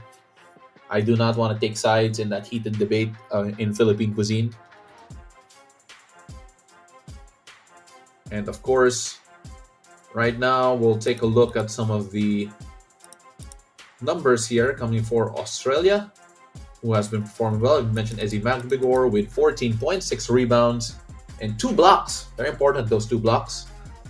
Speaker 1: I do not want to take sides in that heated debate in Philippine cuisine. And of course, right now we'll take a look at some of the numbers here coming for Australia, who has been performing well. We mentioned Ezzy Magbigor with 14 points, 6 rebounds, and 2 blocks. Very important, those 2 blocks.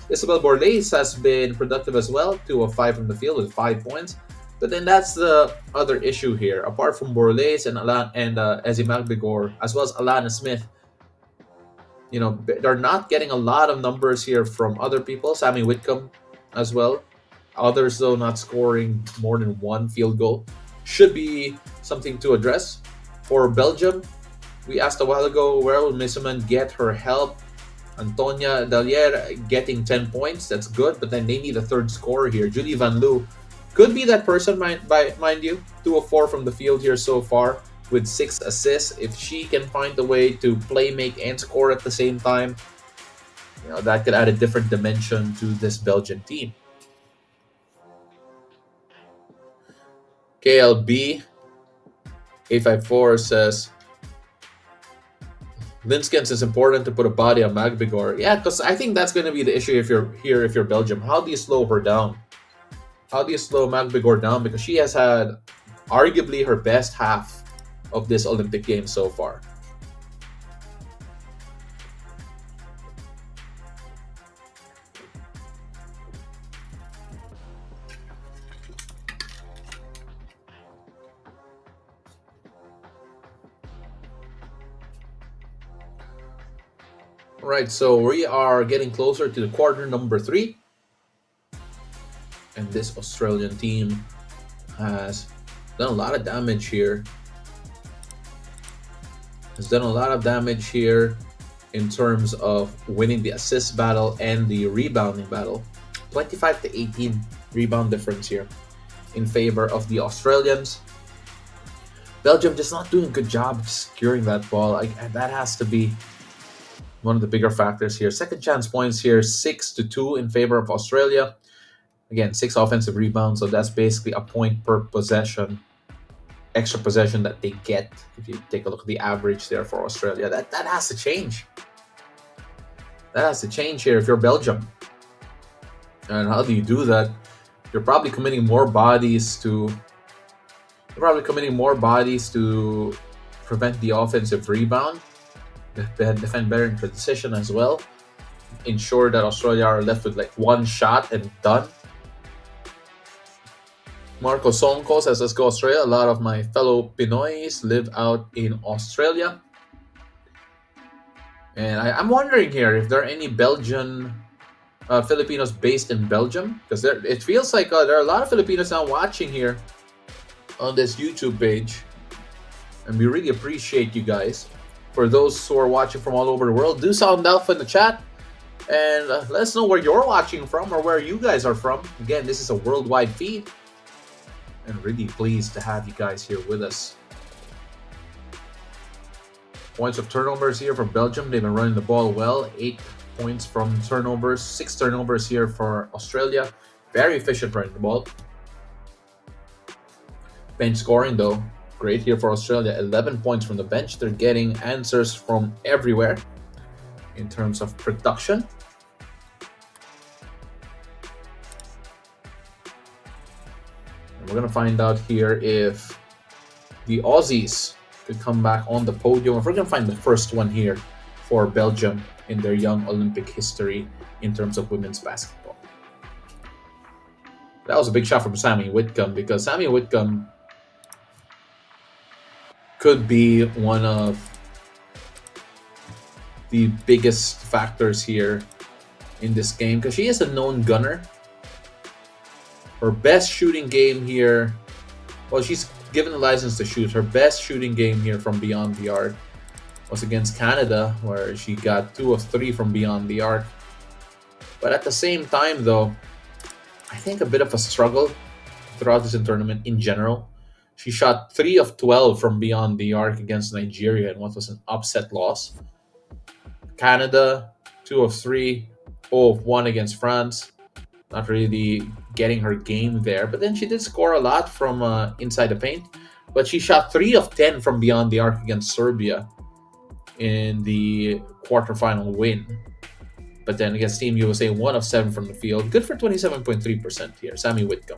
Speaker 1: Isabel Borles has been productive as well, 2 of 5 from the field with 5 points. But then that's the other issue here. Apart from Borles and Ezzy Magbigor, as well as Alana Smith, they're not getting a lot of numbers here from other people. Sammy Whitcomb as well. Others, though, not scoring more than 1 field goal. Should be something to address. For Belgium, we asked a while ago, where will Misselman get her help? Antonia Dalier getting 10 points. That's good, but then they need a third scorer here. Julie Van Loo could be that person, mind you. 2 of 4 from the field here so far with 6 assists. If she can find a way to play, make, and score at the same time, that could add a different dimension to this Belgian team. KLB 854 says, Linskens is important to put a body on Magbigor. Yeah, because I think that's going to be the issue if you're Belgium. How do you slow her down? How do you slow Magbigor down? Because she has had arguably her best half of this Olympic Games so far. Right, so we are getting closer to the quarter number 3. And this Australian team has done a lot of damage here. Has done a lot of damage here in terms of winning the assist battle and the rebounding battle. 25 to 18 rebound difference here in favor of the Australians. Belgium just not doing a good job of securing that ball. That has to be one of the bigger factors here. Second chance points here, 6-2 in favor of Australia. Again, 6 offensive rebounds, so that's basically a point per possession, extra possession that they get. If you take a look at the average there for Australia, that has to change. That has to change here if you're Belgium. And how do you do that? You're probably committing more bodies to prevent the offensive rebound. Defend better in transition as well. Ensure that Australia are left with like 1 shot and done. Marco Sonko says, let's go Australia. A lot of my fellow Pinoys live out in Australia. And I'm wondering here if there are any Belgian Filipinos based in Belgium. Because it feels like there are a lot of Filipinos now watching here on this YouTube page. And we really appreciate you guys. For those who are watching from all over the world, do sound off in the chat. And let us know where you're watching from or where you guys are from. Again, this is a worldwide feed. And really pleased to have you guys here with us. Points of turnovers here for Belgium. They've been running the ball well. 8 points from turnovers. 6 turnovers here for Australia. Very efficient running the ball. Bench scoring though, great here for Australia. 11 points from the bench. They're getting answers from everywhere in terms of production. And we're going to find out here if the Aussies could come back on the podium. If we're going to find the first one here for Belgium in their young Olympic history in terms of women's basketball. That was a big shot from Sammy Whitcomb, because Sammy Whitcomb could be one of the biggest factors here in this game, because she is a known gunner. Her best shooting game here, well, she's given the license to shoot. Her best shooting game here from beyond the arc was against Canada, where she got 2 of 3 from beyond the arc. But at the same time, though, I think a bit of a struggle throughout this tournament in general. She shot 3 of 12 from beyond the arc against Nigeria in what was an upset loss. Canada, 2 of 3, 0 of 1 against France. Not really getting her game there. But then she did score a lot from inside the paint. But she shot 3 of 10 from beyond the arc against Serbia in the quarterfinal win. But then against Team USA, 1 of 7 from the field. Good for 27.3% here, Sammy Whitcomb.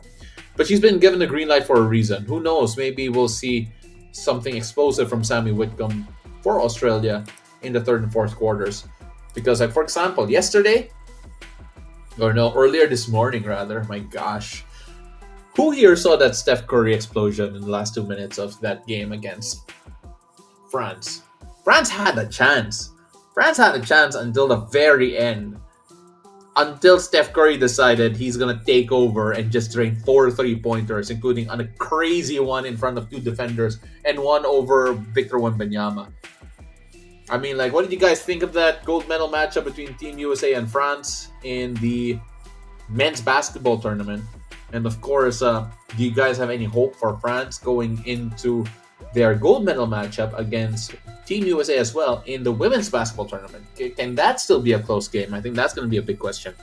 Speaker 1: But she's been given the green light for a reason. Who knows? Maybe we'll see something explosive from Sammy Whitcomb for Australia in the third and fourth quarters. Because, like, for example, yesterday, or no, earlier this morning, rather, my gosh. Who here saw that Steph Curry explosion in the last 2 minutes of that game against France? France had a chance. France had a chance until the very end. Until Steph Curry decided he's going to take over and just drain 4 3-pointers, including a crazy one in front of 2 defenders and one over Victor Wembanyama. I mean, like, what did you guys think of that gold medal matchup between Team USA and France in the men's basketball tournament? And of course, do you guys have any hope for France going into their gold medal matchup against Team USA as well in the women's basketball tournament? Can that still be a close game? I think that's going to be a big question.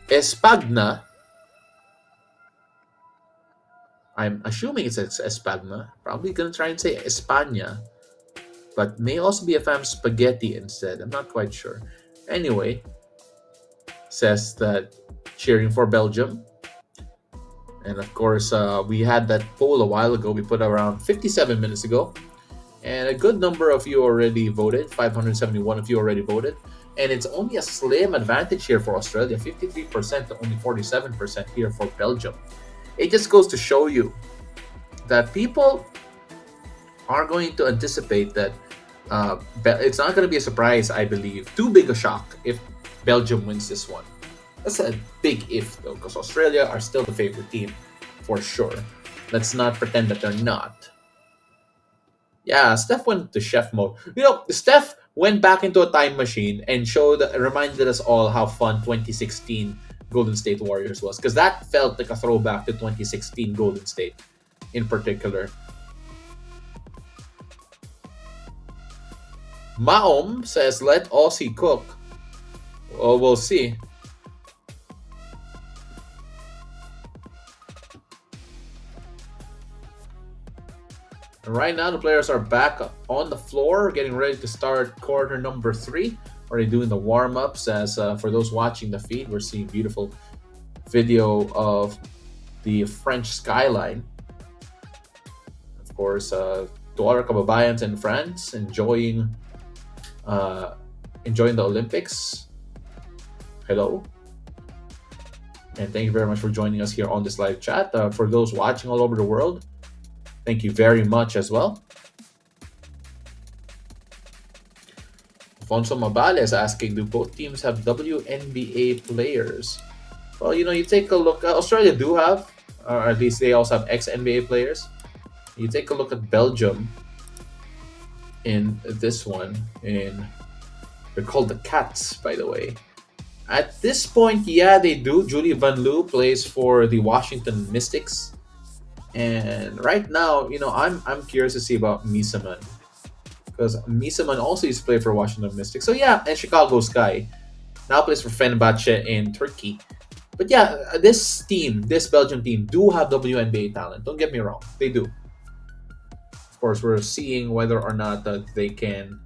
Speaker 1: Espagna. I'm assuming it's Espagna. Probably going to try and say España. But may also be a fam spaghetti instead. I'm not quite sure. Anyway, says that cheering for Belgium. And of course, we had that poll a while ago. We put around 57 minutes ago. And a good number of you already voted. 571 of you already voted. And it's only a slim advantage here for Australia. 53% to only 47% here for Belgium. It just goes to show you that people are going to anticipate that it's not going to be a surprise, I believe. Too big a shock if Belgium wins this one. That's a big if, though, because Australia are still the favorite team, for sure. Let's not pretend that they're not. Yeah, Steph went to chef mode. You know, Steph went back into a time machine and reminded us all how fun 2016 Golden State Warriors was. Because that felt like a throwback to 2016 Golden State in particular. Maom says, let Aussie cook. Well, we'll see. Right now, the players are back on the floor, getting ready to start quarter number 3. Already doing the warm-ups. As for those watching the feed, we're seeing beautiful video of the French skyline. Of course, to all our kababayans in France, enjoying the Olympics. Hello. And thank you very much for joining us here on this live chat. For those watching all over the world, thank you very much as well. Alfonso Mabale is asking, do both teams have WNBA players? Well, you take a look. Australia do have, or at least they also have ex-NBA players. You take a look at Belgium in this one. They're called the Cats, by the way. At this point, yeah, they do. Julie Van Loo plays for the Washington Mystics. And right now, I'm curious to see about Misaman. Because Misaman also used to play for Washington Mystics. So yeah, and Chicago Sky now plays for Fenerbahce in Turkey. But yeah, this Belgian team, do have WNBA talent. Don't get me wrong, they do. Of course, we're seeing whether or not they can.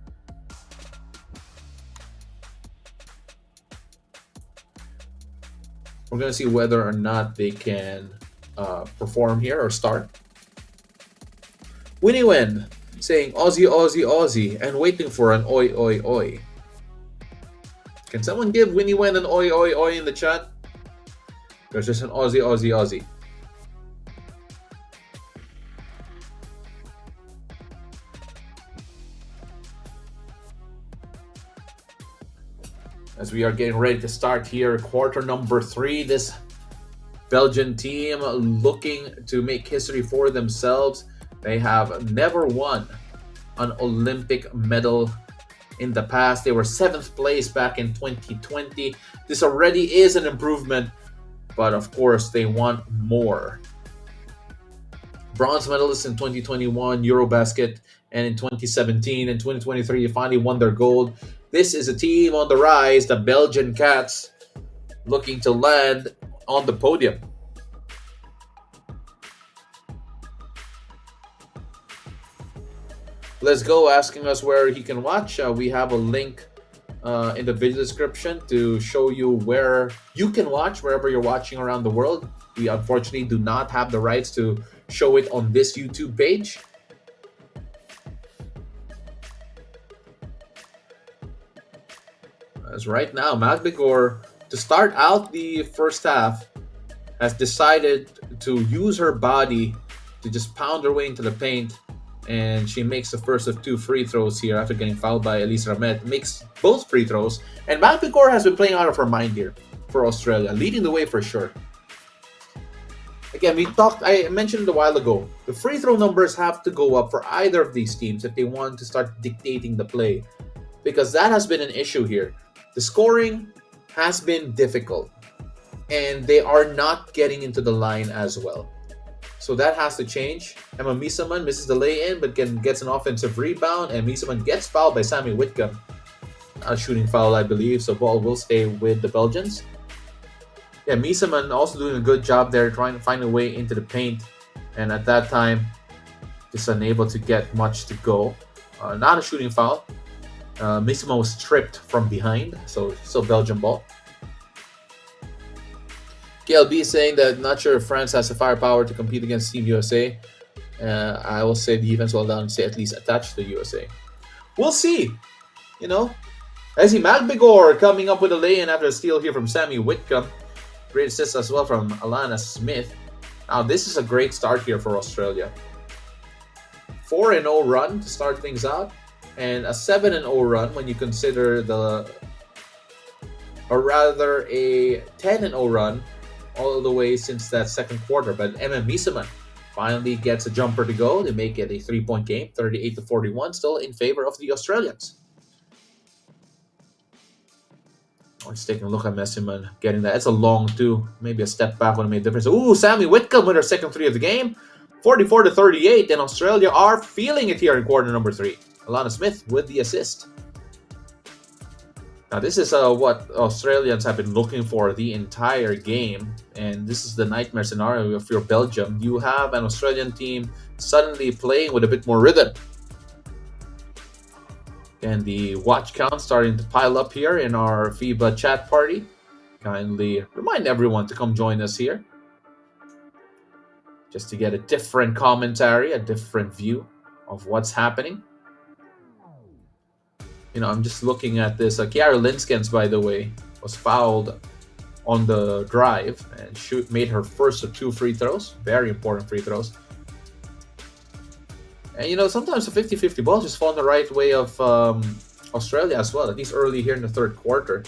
Speaker 1: We're gonna see whether or not they can perform here or start. Winnie Wen saying Aussie, Aussie, Aussie, and waiting for an oi, oi, oi. Can someone give Winnie Wen an oi, oi, oi in the chat? There's just an Aussie, Aussie, Aussie. As we are getting ready to start here, quarter number 3, this Belgian team looking to make history for themselves. They have never won an Olympic medal in the past. They were 7th place back in 2020. This already is an improvement, but of course, they want more. Bronze medalists in 2021 Eurobasket, and in 2017 and 2023 they finally won their gold. This is a team on the rise, the Belgian Cats, looking to land on the podium. Let's go asking us where he can watch. We have a link in the video description to show you where you can watch wherever you're watching around the world. We unfortunately do not have the rights to show it on this YouTube page. As right now, Magbegor, to start out the first half, has decided to use her body to just pound her way into the paint, and she makes the first of 2 free throws here after getting fouled by Elise Ramet. Makes both free throws, and Magbegor has been playing out of her mind here for Australia, leading the way for sure. Again, I mentioned it a while ago, the free throw numbers have to go up for either of these teams if they want to start dictating the play, because that has been an issue here. The scoring has been difficult, and they are not getting into the line as well. So that has to change. Emma Misaman misses the lay-in, but gets an offensive rebound, and Misaman gets fouled by Sammy Whitcomb. A shooting foul, I believe, so ball will stay with the Belgians. Yeah, Misaman also doing a good job there, trying to find a way into the paint, and at that time, just unable to get much to go. Not a shooting foul. Misaman was tripped from behind, so still Belgian ball. KLB saying that not sure if France has the firepower to compete against Team USA. I will say defense well done, say at least attached to the USA. We'll see. You know, Ezzy Magbegor coming up with a lay-in after a steal here from Sammy Whitcomb. Great assist as well from Alana Smith. Now this is a great start here for Australia. 4-0 run to start things out, and a 7-0 run when you consider a 10-0 run all the way since that second quarter. But Emma Misaman finally gets a jumper to go. They make it a 3-point game, 38-41, still in favor of the Australians. Let's take a look at Misaman getting that. It's a long two. Maybe a step back would have made a difference. Ooh, Sammy Whitcomb with her second 3 of the game. 44-38, and Australia are feeling it here in quarter number 3. Alana Smith with the assist. Now this is what Australians have been looking for the entire game, and this is the nightmare scenario if you're Belgium. You have an Australian team suddenly playing with a bit more rhythm. And the watch count starting to pile up here in our FIBA chat party. Kindly remind everyone to come join us here, just to get a different commentary, a different view of what's happening. You know, I'm just looking at this. Kiara Linskens, by the way, was fouled on the drive and made her first of 2 free throws. Very important free throws. And, you know, sometimes the 50-50 balls just fall in the right way of Australia as well, at least early here in the third quarter.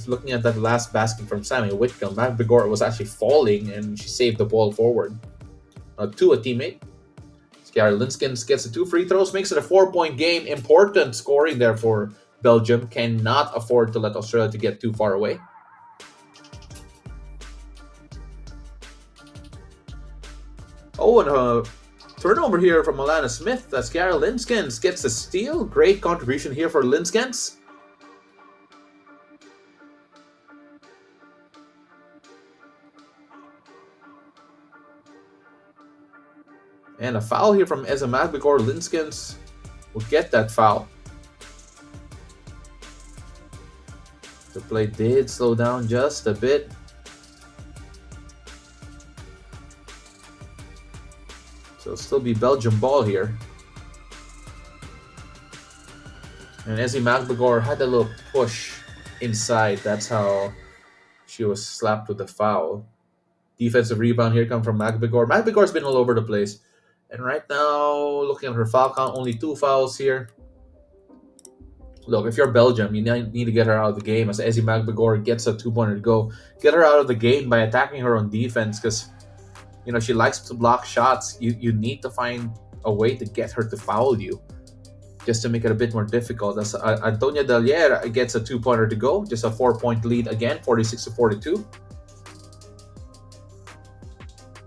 Speaker 1: Looking at that last basket from Sammy Whitcomb, Magbegor was actually falling, and she saved the ball forward to a teammate. Kiara Linskens gets the 2 free throws, makes it a 4-point game. Important scoring there for Belgium. Cannot afford to let Australia to get too far away. Oh, and a turnover here from Alana Smith as Kiara Linskens gets the steal. Great contribution here for Linskens. And a foul here from Ezzy Magbegor. Linskens will get that foul. The play did slow down just a bit. So it'll still be Belgium ball here. And Ezzy Magbegor had a little push inside. That's how she was slapped with the foul. Defensive rebound here come from Magbegor. Magbegor's been all over the place. And right now, looking at her foul count, only 2 fouls here. Look, if you're Belgium, you need to get her out of the game. As Ezzy Magbegor gets a 2-pointer to go, get her out of the game by attacking her on defense, because, you know, she likes to block shots. You need to find a way to get her to foul you. just to make it a bit more difficult. As Antonio Dalier gets a two-pointer to go, just a 4-point lead again, 46 to 42.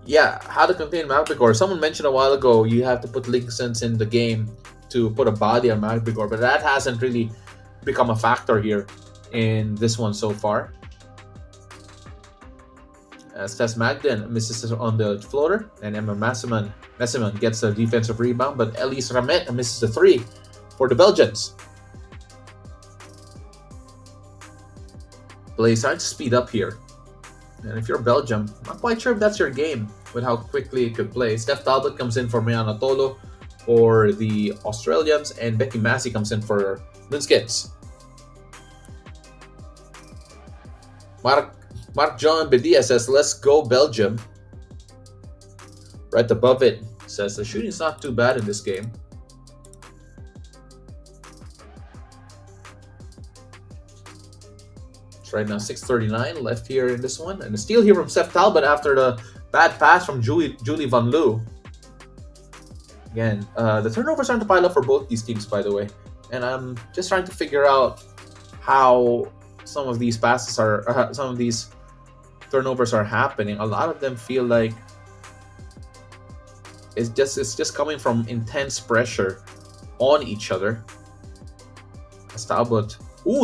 Speaker 1: Yeah, how to contain Magpigor. Someone mentioned a while ago you have to put Link Sense in the game to put a body on Magpigor, but that hasn't really become a factor here in this one so far. As Tess Magden misses on the floater, and Emma Massiman gets a defensive rebound, but Elise Ramet misses the three for the Belgians. Play starting to speed up here. And if you're Belgium, I'm not quite sure if that's your game with how quickly it could play. Steph Talbot comes in for Mariana Tolo for the Australians, and Becky Massey comes in for Linskins. Mark John Bedia says, "Let's go Belgium." Right above it says the shooting's not too bad in this game. It's right now 6:39 left here in this one, and a steal here from Steph Talbot after the bad pass from Julie Van Loo. Again, the turnovers starting to pile up for both these teams, by the way, and I'm just trying to figure out how some of these passes are, some of these turnovers are happening. A lot of them feel like it's just coming from intense pressure on each other. As Talbot,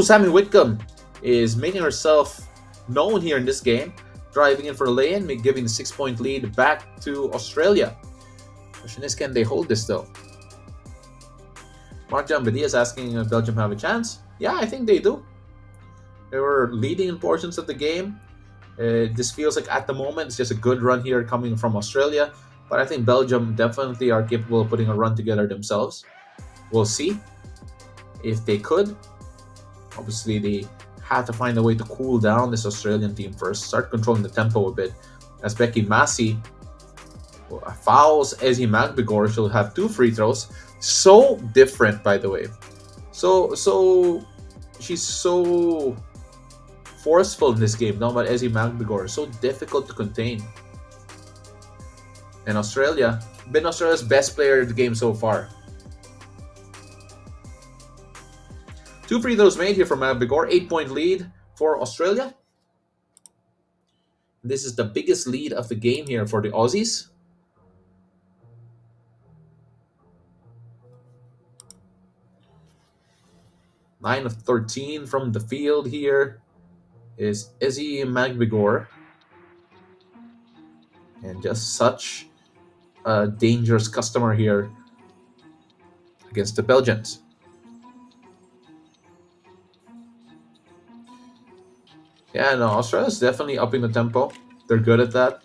Speaker 1: Sammy Whitcomb is making herself known here in this game, driving in for a lay-in, giving the 6-point lead back to Australia. Question is, can they hold this though? Mark John Bedia is asking if Belgium have a chance. Yeah, I think they do. They were leading in portions of the game. This feels like at the moment it's just a good run here coming from Australia, but I think Belgium definitely are capable of putting a run together themselves. We'll see if they could. Obviously, they have to find a way to cool down this Australian team first, start controlling the tempo a bit. As Becky Massey fouls Ezzy Magbigor, she'll have 2 free throws. So different, by the way. So she's so forceful in this game. Now, but Ezzy Magbigor is so difficult to contain. And Australia, been Australia's best player of the game so far. 2 free throws made here from Magbigor, 8-point lead for Australia. This is the biggest lead of the game here for the Aussies. Nine of 13 from the field here is Ezzy Magbigor. And just such a dangerous customer here against the Belgians. Yeah, no, Australia's definitely upping the tempo. They're good at that.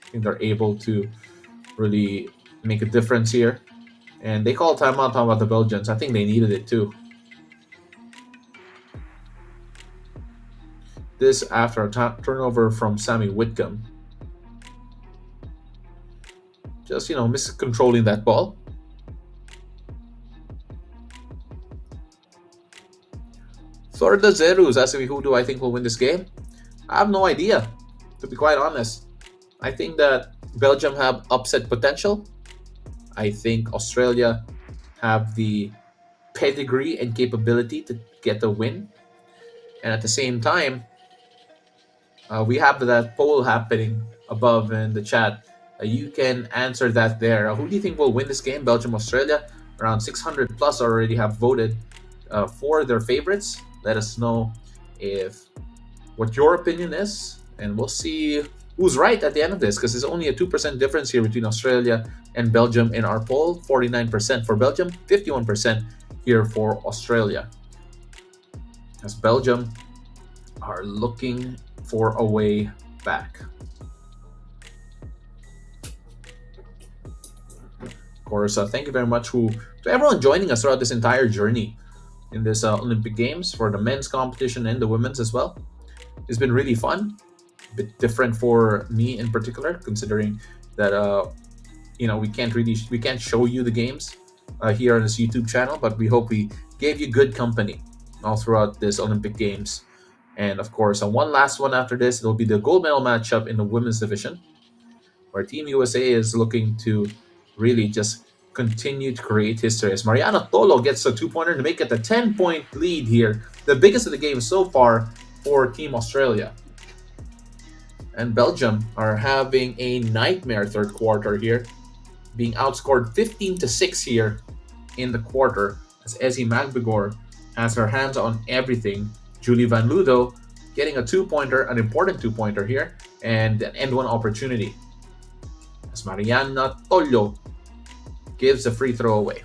Speaker 1: I think they're able to really make a difference here. And they call timeout talking about the Belgians. I think they needed it too. This after a turnover from Sammy Whitcomb. Just, miscontrolling that ball. Florida Zerus asking me who do I think will win this game. I have no idea, to be quite honest. I think that Belgium have upset potential. I think Australia have the pedigree and capability to get the win. And at the same time, we have that poll happening above in the chat. You can answer that there. Who do you think will win this game? Belgium, Australia? Around 600 plus already have voted for their favorites. Let us know what your opinion is, and we'll see who's right at the end of this, because there's only a 2% difference here between Australia and Belgium in our poll. 49% for Belgium, 51% here for Australia. As Belgium are looking for a way back. Of course, thank you very much to everyone joining us throughout this entire journey in this Olympic Games, for the men's competition and the women's as well. It's been really fun, a bit different for me in particular, considering that we can't show you the games here on this YouTube channel, but we hope we gave you good company all throughout this Olympic Games. And of course, one last one after this, it'll be the gold medal matchup in the women's division, where Team USA is looking to really just continue to create history as Mariana Tolo gets a 2-pointer to make it a 10-point lead here, the biggest of the game so far for Team Australia. And Belgium are having a nightmare third quarter here, being outscored 15-6 here in the quarter as Ezzy Magbegor has her hands on everything. Julie Van Ludo getting a 2-pointer, an important 2-pointer here, and an end one opportunity as Mariana Tolo gives a free throw away.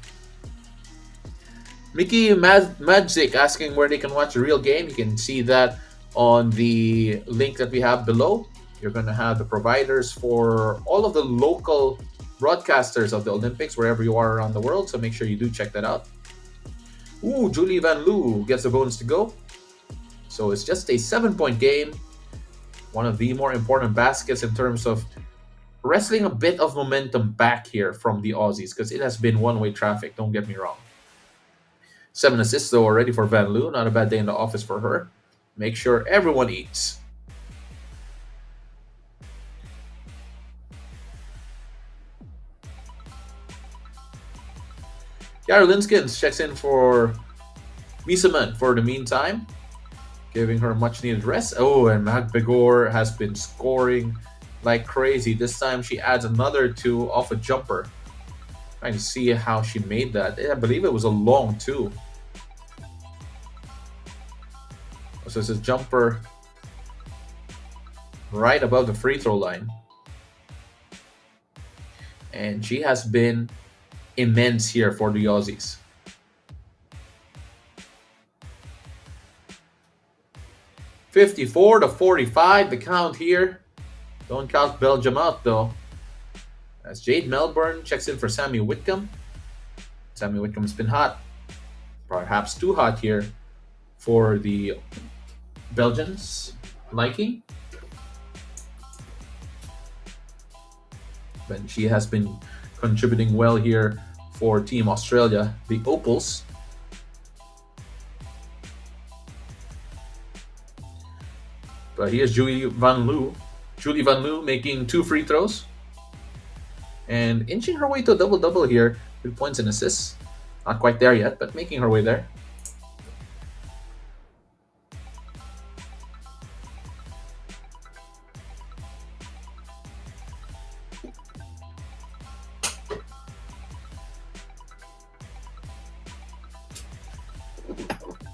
Speaker 1: Mickey Magic asking where they can watch the real game. You can see that on the link that we have below. You're going to have the providers for all of the local broadcasters of the Olympics wherever you are around the world, so make sure you do check that out. Ooh, Julie Van Loo gets a bonus to go. So it's just a 7-point game. One of the more important baskets in terms of wrestling a bit of momentum back here from the Aussies, because it has been one-way traffic, don't get me wrong. 7 assists though already for Van Loo. Not a bad day in the office for her. Make sure everyone eats. Yara Linskins checks in for Misaman for the meantime, giving her much needed rest. Oh, and Magbegor has been scoring like crazy. This time she adds another 2 off a jumper. Trying to see how she made that. I believe it was a long 2. So it's a jumper right above the free throw line. And she has been immense here for the Aussies. (54-45) the count here. Don't count Belgium out though, as Jade Melbourne checks in for Sammy Whitcomb. Sammy Whitcomb's been hot, perhaps too hot here for the Belgians' liking. But she has been contributing well here for Team Australia, the Opals. But here's Julie Van Loo. Julie Van Loo making 2 free throws and inching her way to a double-double here with points and assists. Not quite there yet, but making her way there.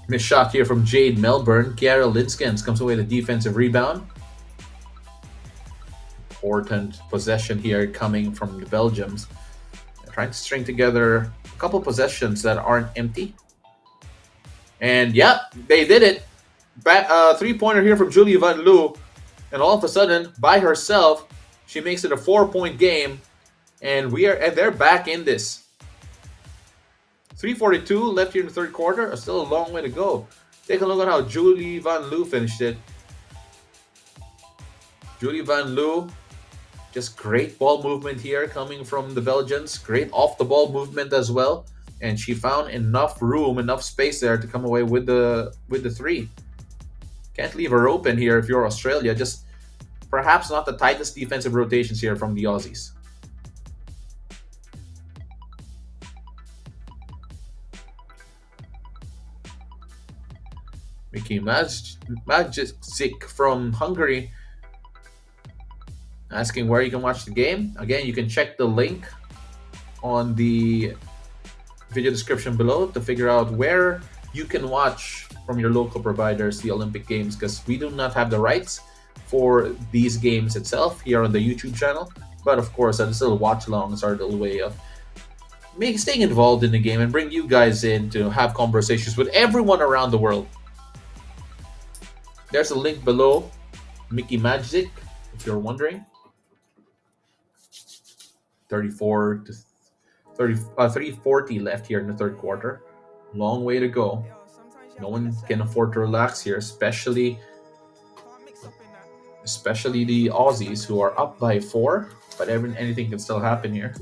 Speaker 1: Missed shot here from Jade Melbourne. Kiara Linskens comes away with a defensive rebound. Important possession here coming from the Belgians. They're trying to string together a couple possessions that aren't empty. And yeah, they did it. 3-pointer here from Julie Van Loo. And all of a sudden, by herself, she makes it a 4-point game. And they're back in this. 3:42 left here in the third quarter. Still a long way to go. Take a look at how Julie Van Loo finished it. Julie Van Loo, just great ball movement here coming from the Belgians. Great off-the-ball movement as well. And she found enough room, enough space there to come away with the 3. Can't leave her open here if you're Australia. Just perhaps not the tightest defensive rotations here from the Aussies. Mickey Magic from Hungary asking where you can watch the game. Again, you can check the link on the video description below to figure out where you can watch from your local providers the Olympic Games, because we do not have the rights for these games itself here on the YouTube channel. But of course, these little watch-alongs are a little way of staying involved in the game and bring you guys in to have conversations with everyone around the world. There's a link below, Mickey Magic, if you're wondering. 3:40 left here in the third quarter. Long way to go. No one can afford to relax here, especially the Aussies, who are up by 4. But anything can still happen here.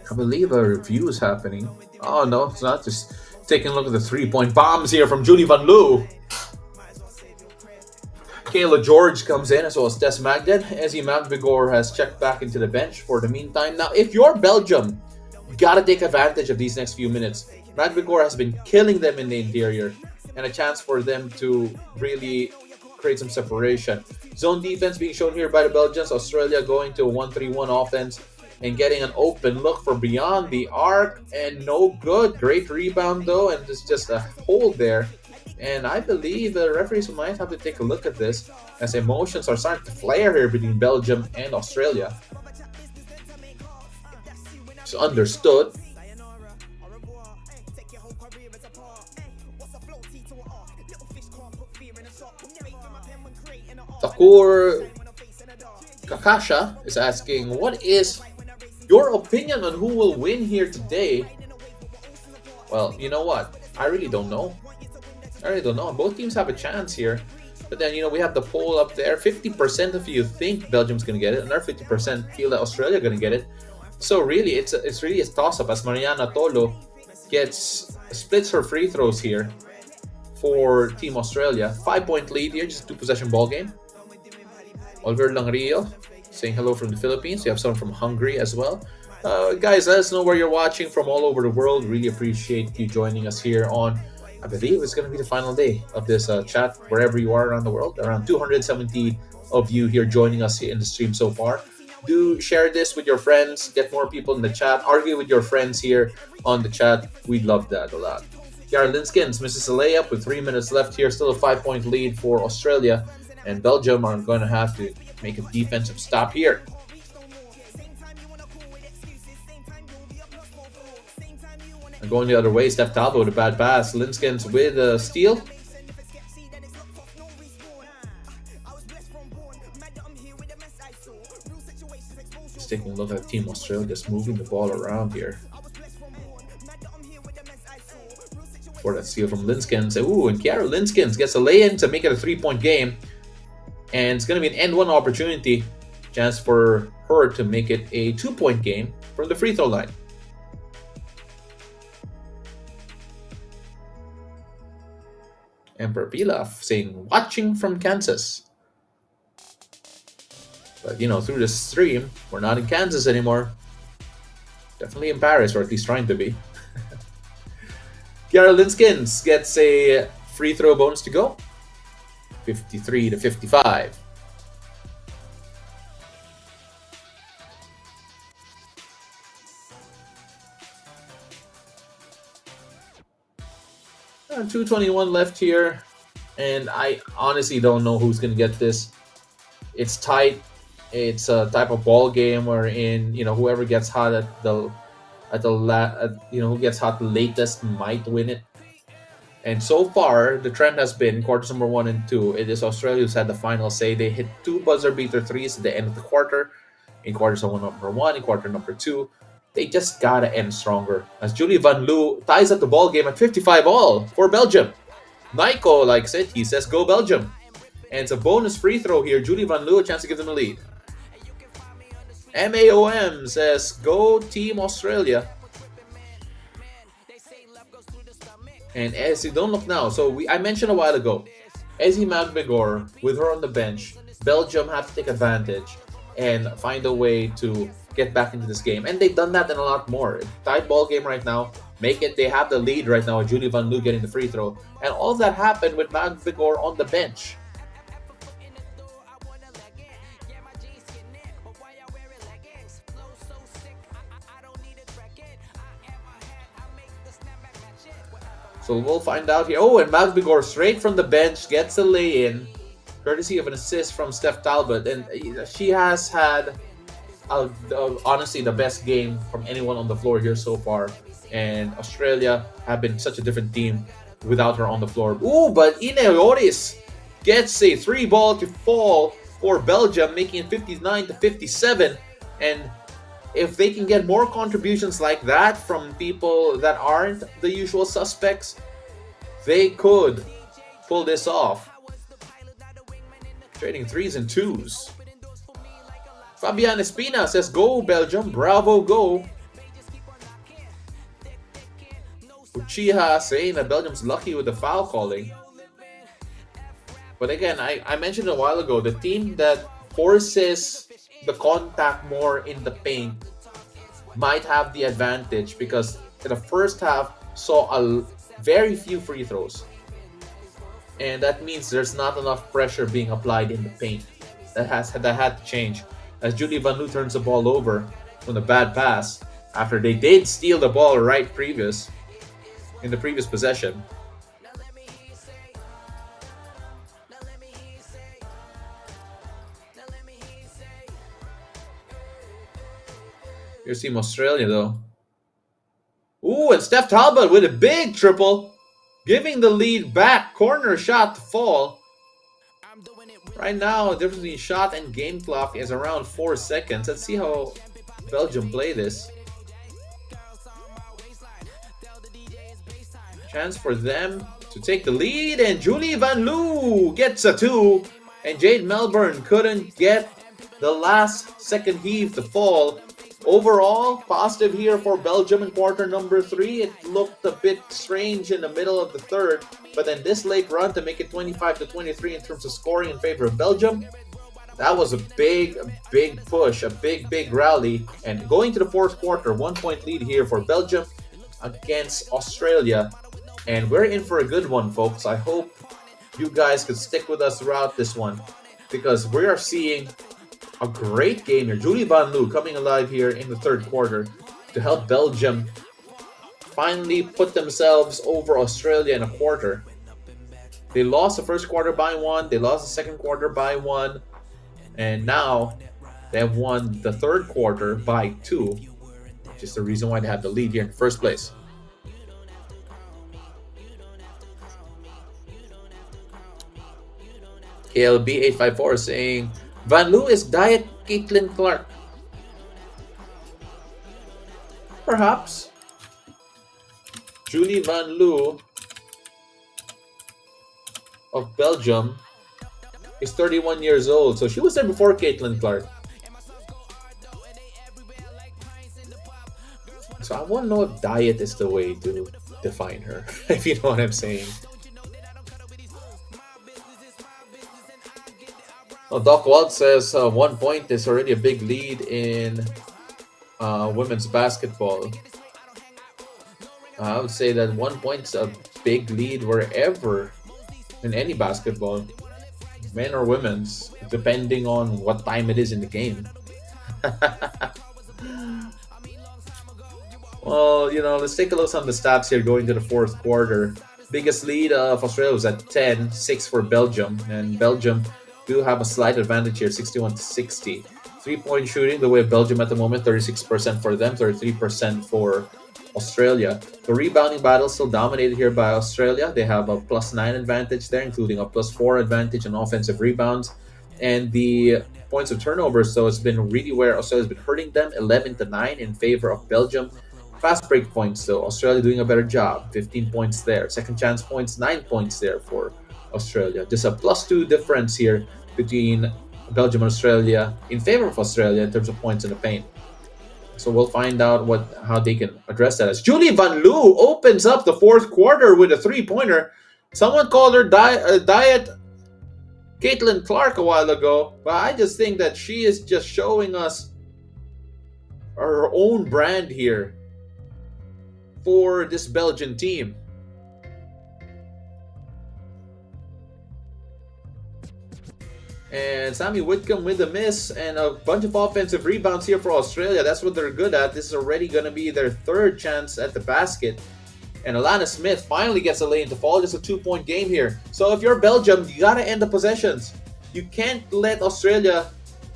Speaker 1: I believe a review is happening. Oh no, it's not. Just taking a look at the 3-point bombs here from Julie Van Loo. Kayla George comes in as well as Tess Magden. Ezzy Magvigor has checked back into the bench for the meantime. Now, if you're Belgium, you gotta take advantage of these next few minutes. Magvigor has been killing them in the interior, and a chance for them to really create some separation. Zone defense being shown here by the Belgians. Australia going to a 1-3-1 offense and getting an open look for beyond the arc, and no good. Great rebound though, and it's just a hold there. And I believe the referees might have to take a look at this as emotions are starting to flare here between Belgium and Australia. It's understood. Takur Kakasha is asking, what is your opinion on who will win here today? Well, you know what? I really don't know. Both teams have a chance here. But then, we have the poll up there. 50% of you think Belgium's going to get it. Another 50% feel that Australia going to get it. So really, it's really a toss-up as Mariana Tolo splits her free throws here for Team Australia. 5-point lead here, just a 2-possession ball game. Oliver Langrio saying hello from the Philippines. We have someone from Hungary as well. Guys, let us know where you're watching from all over the world. Really appreciate you joining us here on, I believe it's going to be the final day of this chat, wherever you are around the world. Around 270 of you here joining us here in the stream so far. Do share this with your friends, get more people in the chat, argue with your friends here on the chat. We'd love that a lot. Kiara Linskins misses a layup with 3 minutes left here. Still a 5-point lead for Australia. And Belgium are going to have to make a defensive stop here. And going the other way, Steph Talbot with a bad pass. Linskins with a steal. Just taking a look at Team Australia, just moving the ball around here. For that steal from Linskins. Ooh, and Kiara Linskins gets a lay-in to make it a 3-point game. And it's going to be an end-one opportunity. Chance for her to make it a 2-point game from the free throw line. Emperor Pilaf saying, watching from Kansas. But, through the stream, we're not in Kansas anymore. Definitely in Paris, or at least trying to be. Kiara Linskins gets a free throw bonus to go. 53-55. And 2:21 left here, and I honestly don't know who's gonna get this. It's tight. It's a type of ball game wherein whoever gets hot who gets hot the latest might win it. And so far, the trend has been quarters number 1 and 2. It is Australia who's had the final say. They hit 2 buzzer beater threes at the end of the quarter. In quarters number 1, in quarter number 2, they just gotta end stronger. As Julie Van Loo ties up the ball game at 55 all for Belgium. Nico likes it. He says, "Go Belgium!" And it's a bonus free throw here. Julie Van Loo, a chance to give them a lead. MAOM says, "Go Team Australia." And Ezzy, don't look now. So I mentioned a while ago, Ezzy Magvigor, with her on the bench, Belgium have to take advantage and find a way to get back into this game. And they've done that and a lot more. Tight ball game right now. Make it. They have the lead right now with Julie Van Loo getting the free throw. And all of that happened with Magvigor on the bench. So we'll find out here. Oh, and Magvigor straight from the bench gets a lay-in, courtesy of an assist from Steph Talbot. And she has had, honestly, the best game from anyone on the floor here so far. And Australia have been such a different team without her on the floor. Ooh, but Ine Oris gets a 3-ball to fall for Belgium, making it 59-57. And if they can get more contributions like that from people that aren't the usual suspects, they could pull this off. Trading 3s and 2s. Fabian Espina says, "Go Belgium, bravo, go." Uchiha saying that Belgium's lucky with the foul calling. But again, I mentioned a while ago, the team that forces the contact more in the paint might have the advantage because in the first half saw very few free throws. And that means there's not enough pressure being applied in the paint. That had to change. As Julie Van Loo turns the ball over on a bad pass after they did steal the ball in the previous possession. Here's Team Australia though. Ooh, and Steph Talbot with a big triple, giving the lead back. Corner shot to fall. Right now, the difference between shot and game clock is around 4 seconds. Let's see how Belgium play this. Chance for them to take the lead, and Julie Van Loo gets a 2, and Jade Melbourne couldn't get the last second heave to fall. Overall, positive here for Belgium in quarter number 3. It looked a bit strange in the middle of the third, but then this late run to make it 25-23 in terms of scoring in favor of Belgium. That was a big push, a big rally. And going to the fourth quarter, 1-point lead here for Belgium against Australia. And we're in for a good one, folks. I hope you guys could stick with us throughout this one because we are seeing a great game here. Julie Van Loo coming alive here in the third quarter to help Belgium finally put themselves over Australia in a quarter. They lost the first quarter by 1. They lost the second quarter by 1. And now they have won the third quarter by 2. Which is the reason why they have the lead here in the first place. KLB854 saying, Van Loo is Diet Caitlin Clark. Perhaps. Julie Van Loo of Belgium is 31 years old. So she was there before Caitlin Clark. So I want to know if diet is the way to define her. If you know what I'm saying. Well, Doc Walt says 1 point is already a big lead in women's basketball. I would say that 1 point is a big lead wherever in any basketball, men or women's, depending on what time it is in the game. Well, let's take a look at some of the stats here going to the fourth quarter. Biggest lead of Australia was at 10, 6 for Belgium, and Belgium do have a slight advantage here, 61-60. 3-point shooting, the way of Belgium at the moment, 36% for them, 33% for Australia. The rebounding battle still dominated here by Australia. They have a +9 advantage there, including a +4 advantage on offensive rebounds. And the points of turnovers, so it's been really where Australia's been hurting them, 11-9 in favor of Belgium. Fast break points, though, Australia doing a better job, 15 points there. Second chance points, 9 points there for Australia. Just a +2 difference here between Belgium and Australia in favor of Australia in terms of points in the paint. So we'll find out how they can address that. As Julie Van Loo opens up the fourth quarter with a 3-pointer. Someone called her Diet Caitlin Clark a while ago, but I just think that she is just showing us her own brand here for this Belgian team. And Sammy Whitcomb with a miss and a bunch of offensive rebounds here for Australia. That's what they're good at. This is already going to be their third chance at the basket. And Alana Smith finally gets a lane to fall. Just a 2-point game here. So if you're Belgium, you got to end the possessions. You can't let Australia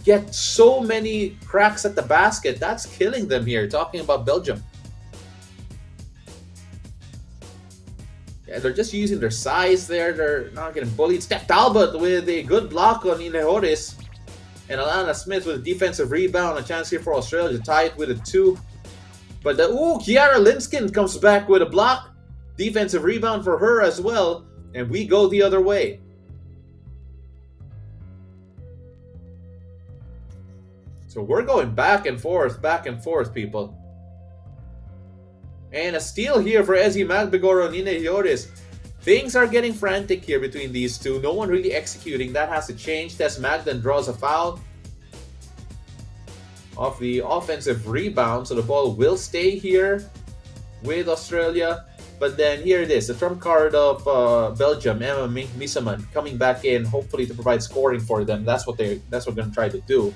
Speaker 1: get so many cracks at the basket. That's killing them here, talking about Belgium. Yeah, they're just using their size there. They're not getting bullied. Steph Talbot with a good block on Inehoris. And Alana Smith with a defensive rebound. A chance here for Australia to tie it with a 2. But Kiara Linskin comes back with a block. Defensive rebound for her as well. And we go the other way. So we're going back and forth, people. And a steal here for Ezi Magbegoro and Nina Hioris. Things are getting frantic here between these two. No one really executing. That has to change. Tess Magdan draws a foul off the offensive rebound, so the ball will stay here with Australia. But then here it is, the trump card of Belgium, Emma Miseman, coming back in, hopefully to provide scoring for them. That's what they're going to try to do.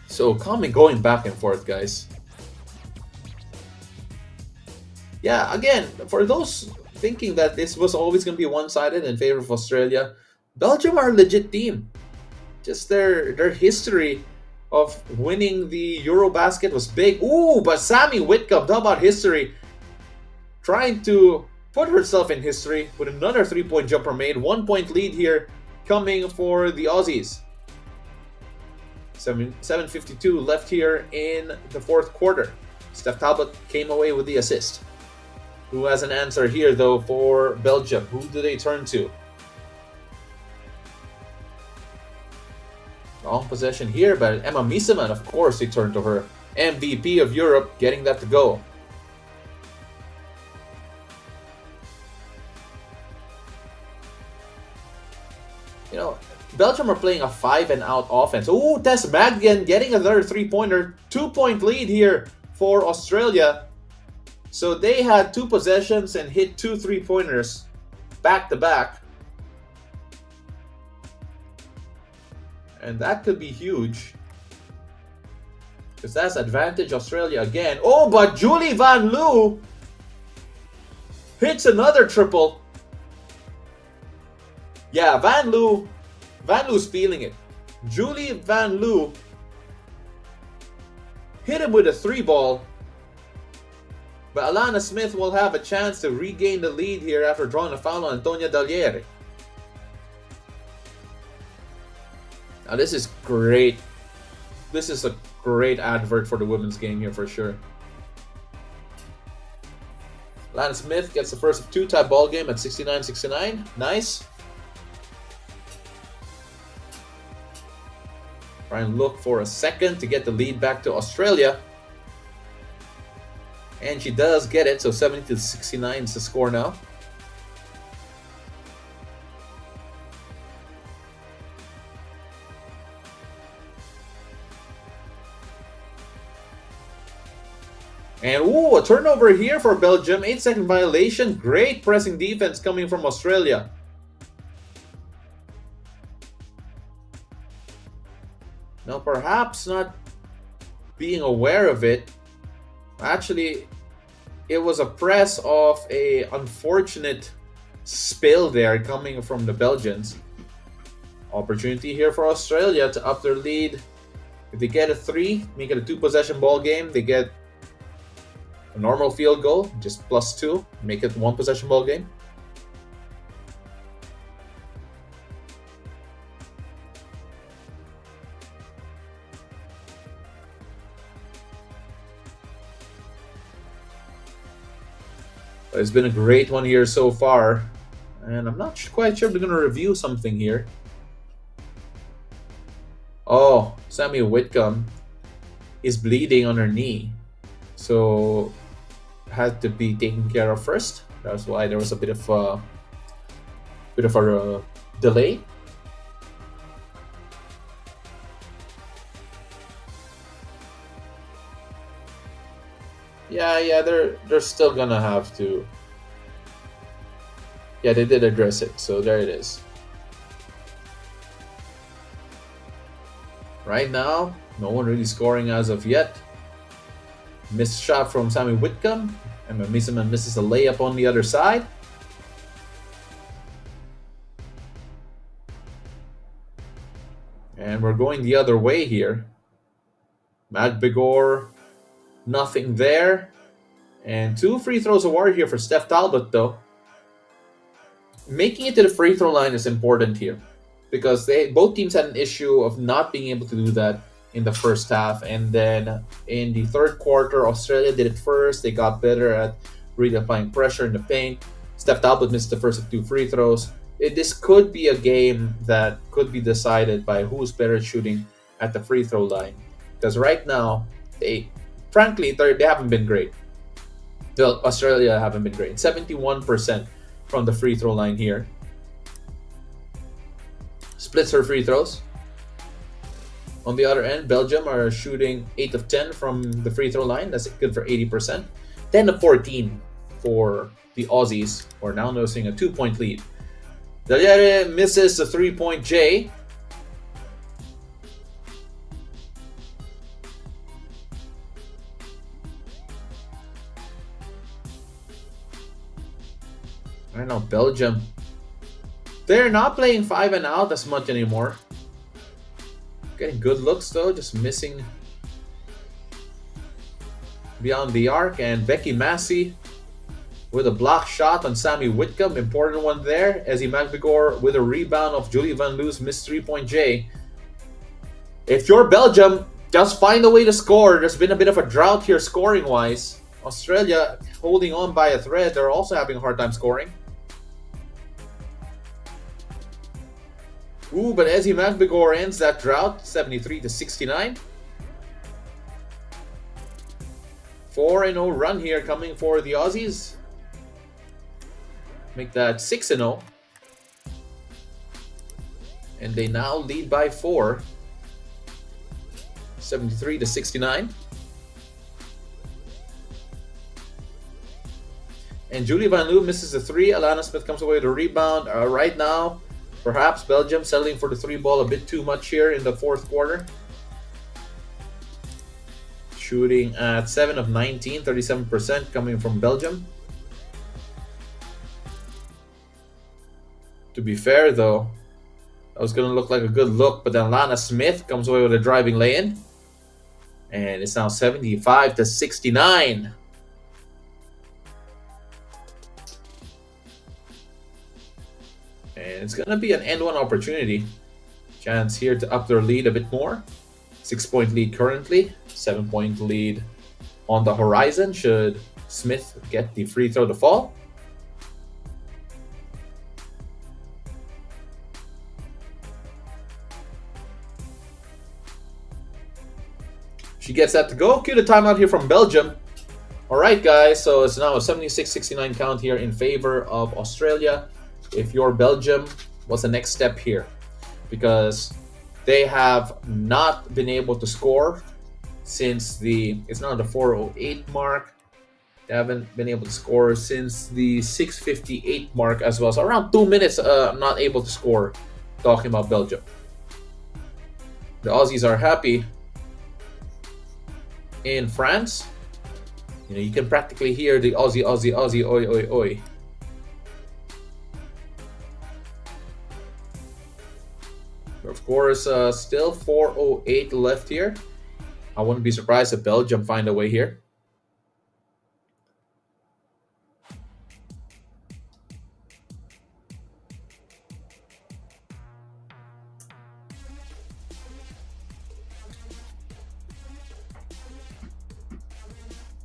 Speaker 1: So going back and forth, guys. Yeah, again, for those thinking that this was always going to be one-sided in favor of Australia, Belgium are a legit team. Just their history of winning the Eurobasket was big. Ooh, but Sammy Whitcomb, talk about history. Trying to put herself in history with another three-point jumper made. 1 point lead here coming for the Aussies. 7:52 left here in the fourth quarter. Steph Talbot came away with the assist. Who has an answer here, though, for Belgium? Who do they turn to? Long possession here, but Emma Miseman, of course, they turn to her. MVP of Europe, getting that to go. You know, Belgium are playing a 5-and-out offense. Ooh, Tess Magdan getting another three-pointer. 2-point lead here for Australia. So they had 2 possessions and hit 2 3-pointers back-to-back. And that could be huge. Because that's advantage Australia again. Oh, but Julie Van Loo hits another triple. Yeah, Van Loo's feeling it. Julie Van Loo hit him with a 3-ball. But Alana Smith will have a chance to regain the lead here after drawing a foul on Antonia Dagliere. Now this is great. This is a great advert for the women's game here for sure. Alana Smith gets the first of 2 tie ball game at 69-69. Nice. Try and look for a second to get the lead back to Australia. And she does get it, so 70-69 is the score now. And ooh, a turnover here for Belgium. 8-second violation. Great pressing defense coming from Australia. Now perhaps not being aware of it. Actually, it was a press of a unfortunate spill there coming from the Belgians. Opportunity here for Australia to up their lead. If they get a 3, make it a 2-possession ball game. They get a normal field goal, just +2, make it 1-possession ball game. But it's been a great one here so far, and I'm not quite sure if they're going to review something here. Oh, Sammy Whitcomb is bleeding on her knee, so had to be taken care of first. That's why there was a bit of a delay. Yeah, they're still gonna have to. Yeah, they did address it, so there it is. Right now, no one really scoring as of yet. Missed shot from Sammy Whitcomb. Emma Miseman misses a layup on the other side. And we're going the other way here. Magbegor, nothing there. And 2 free throws awarded here for Steph Talbot, though. Making it to the free throw line is important here, because both teams had an issue of not being able to do that in the first half. And then in the third quarter, Australia did it first. They got better at really applying pressure in the paint. Steph Talbot missed the first of 2 free throws. This could be a game that could be decided by who's better at shooting at the free throw line. Because right now, frankly, they haven't been great. Australia haven't been great. 71% from the free throw line here. Splits her free throws. On the other end, Belgium are shooting 8 of 10 from the free throw line. That's good for 80%. 10 of 14 for the Aussies, who are now noticing a 2-point lead. Daliere misses the 3-point J. I don't know, Belgium. They're not playing 5 and out as much anymore. Getting good looks though, just missing beyond the arc. And Becky Massey with a block shot on Sammy Whitcomb. Important one there. Ezzy McVigor with a rebound of Julie Van Loo's missed 3-point J. If you're Belgium, just find a way to score. There's been a bit of a drought here scoring-wise. Australia holding on by a thread. They're also having a hard time scoring. Ooh, but Ezzy McVigor ends that drought, 73-69. 4-0 run here coming for the Aussies. Make that 6-0. And they now lead by 4. 73-69. And Julie Van Loo misses the 3. Alana Smith comes away with a rebound. Right now, perhaps Belgium settling for the 3 ball a bit too much here in the fourth quarter. Shooting at 7 of 19, 37% coming from Belgium. To be fair though, that was going to look like a good look, but then Lana Smith comes away with a driving lay-in. And it's now 75-69. And it's going to be an end one opportunity. Chance here to up their lead a bit more. 6-point lead currently. 7-point lead on the horizon should Smith get the free throw to fall. She gets that to go. Cue the timeout here from Belgium. Alright guys, so it's now a 76-69 count here in favor of Australia. If you're Belgium, what's the next step here? Because they have not been able to score since it's now the 4:08 mark. They haven't been able to score since the 6:58 mark as well. So around 2 minutes not able to score, talking about Belgium. The Aussies are happy. In France, you can practically hear the Aussie, Aussie, Aussie, oi, oi, oi. Of course, still 4:08 left here. I wouldn't be surprised if Belgium find a way here.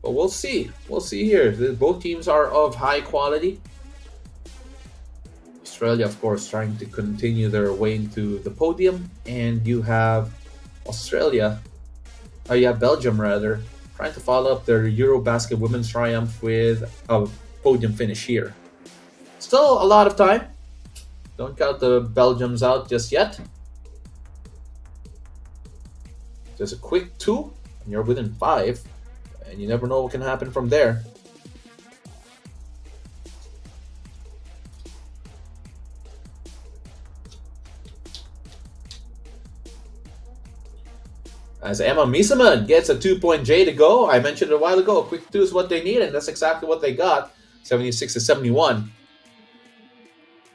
Speaker 1: But we'll see. We'll see here. Both teams are of high quality. Australia, of course, trying to continue their way into the podium. And you have Belgium rather, trying to follow up their Eurobasket women's triumph with a podium finish here. Still a lot of time. Don't count the Belgians out just yet. Just a quick 2, and you're within 5. And you never know what can happen from there. As Emma Miesemann gets a 2-point J to go. I mentioned it a while ago, a quick 2 is what they need, and that's exactly what they got. 76-71.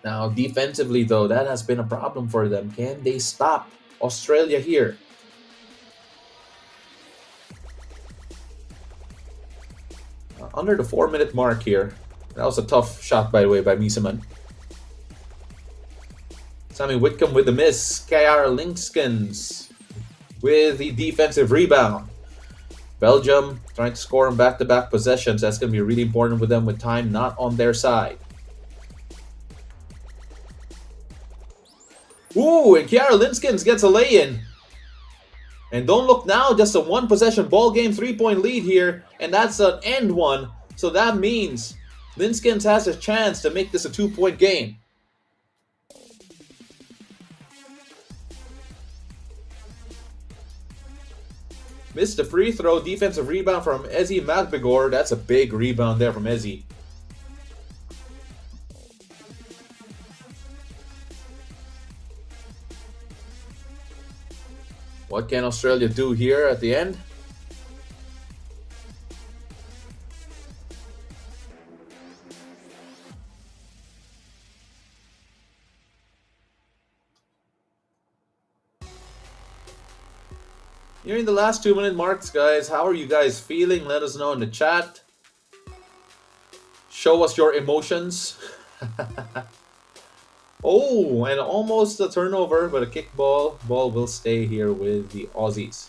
Speaker 1: Now, defensively, though, that has been a problem for them. Can they stop Australia here? Under the 4-minute mark here. That was a tough shot, by the way, by Miesemann. Sammy Whitcomb with the miss. Kiara Linskens with the defensive rebound. Belgium trying to score on back-to-back possessions. That's going to be really important with them with time not on their side. Ooh, and Kiara Linskens gets a lay-in. And don't look now, just a one possession ball game, 3-point lead here, and that's an end one. So that means Linskins has a chance to make this a 2-point game. Missed the free throw, defensive rebound from Ezi Magbegor. That's a big rebound there from Ezi. What can Australia do here at the end? Nearing the last 2-minute marks, guys. How are you guys feeling? Let us know in the chat. Show us your emotions. Oh, and almost a turnover, but a kick ball. Ball will stay here with the Aussies.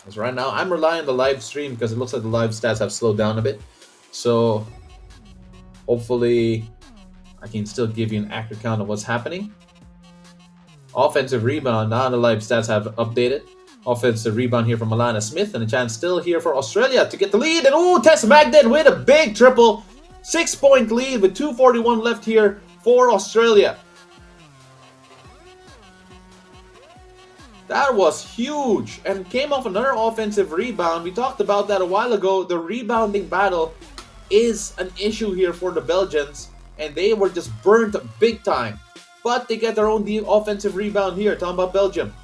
Speaker 1: As right now, I'm relying on the live stream because it looks like the live stats have slowed down a bit. So, hopefully, I can still give you an accurate count of what's happening. Offensive rebound. Now the live stats have updated. Offensive rebound here from Alana Smith. And a chance still here for Australia to get the lead. And oh, Tess Magden with a big triple. 6-point lead with 2:41 left here for Australia. That was huge. And came off another offensive rebound. We talked about that a while ago. The rebounding battle is an issue here for the Belgians. And they were just burnt big time. But they get their own offensive rebound here. Talking about Belgium.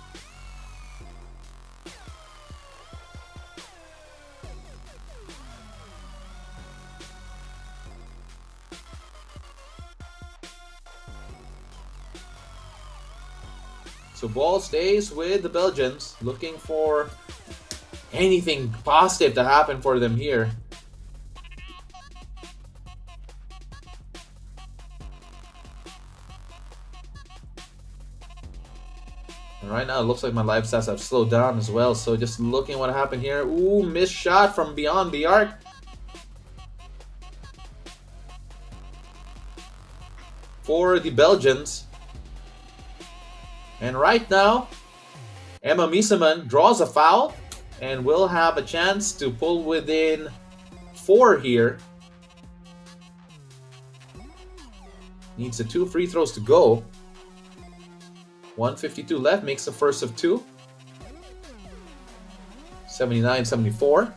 Speaker 1: So ball stays with the Belgians. Looking for anything positive to happen for them here. And right now, it looks like my live stats have slowed down as well. So just looking at what happened here. Ooh, missed shot from beyond the arc. For the Belgians. And right now, Emma Miesemann draws a foul. And will have a chance to pull within 4 here. Needs the 2 free throws to go. 1:52 left, makes the first of 2. 79-74.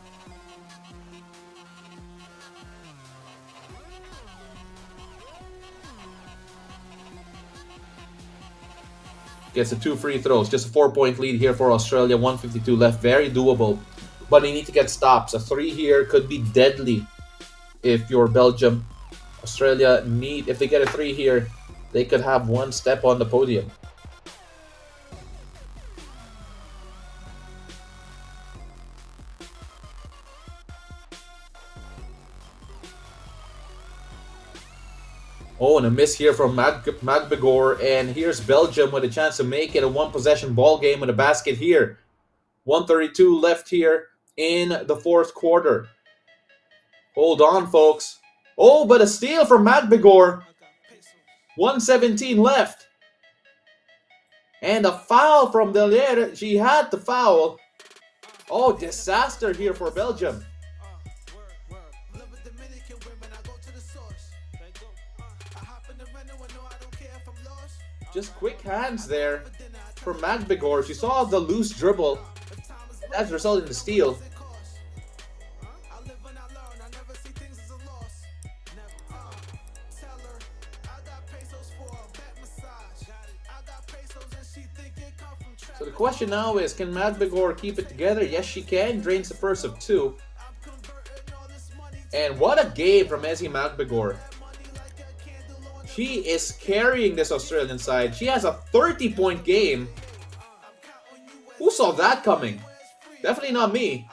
Speaker 1: Gets the 2 free throws. Just a 4-point lead here for Australia. 1:52 left, very doable. But they need to get stops. A 3 here could be deadly if you're Belgium. Australia need, if they get a 3 here, they could have one step on the podium. Oh, and a miss here from Magbegor. And here's Belgium with a chance to make it a one-possession ball game with a basket here. 1:32 left here in the 4th quarter. Hold on, folks. Oh, but a steal from Magbegor. 1:17 left. And a foul from Delier. She had the foul. Oh, disaster here for Belgium. Just quick hands there for Magbegor. She saw the loose dribble. And that's resulted in the steal. So the question now is, can Magbegor keep it together? Yes, she can. Drains the first of 2. And what a game from Ezi Magbegor. She is carrying this Australian side. She has a 30-point game. Who saw that coming? Definitely not me.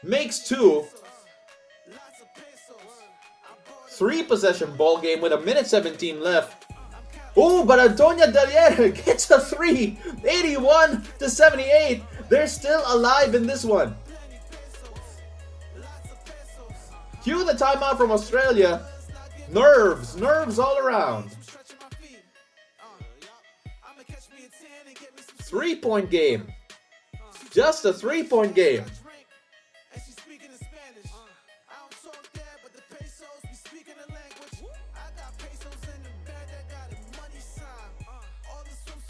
Speaker 1: Makes 2. 3-possession ball game with 1:17 left. Oh, but Antonia Delier gets a 3. 81-78. They're still alive in this one. Cue the timeout from Australia. Nerves all around. 3-point game. Just a 3-point game.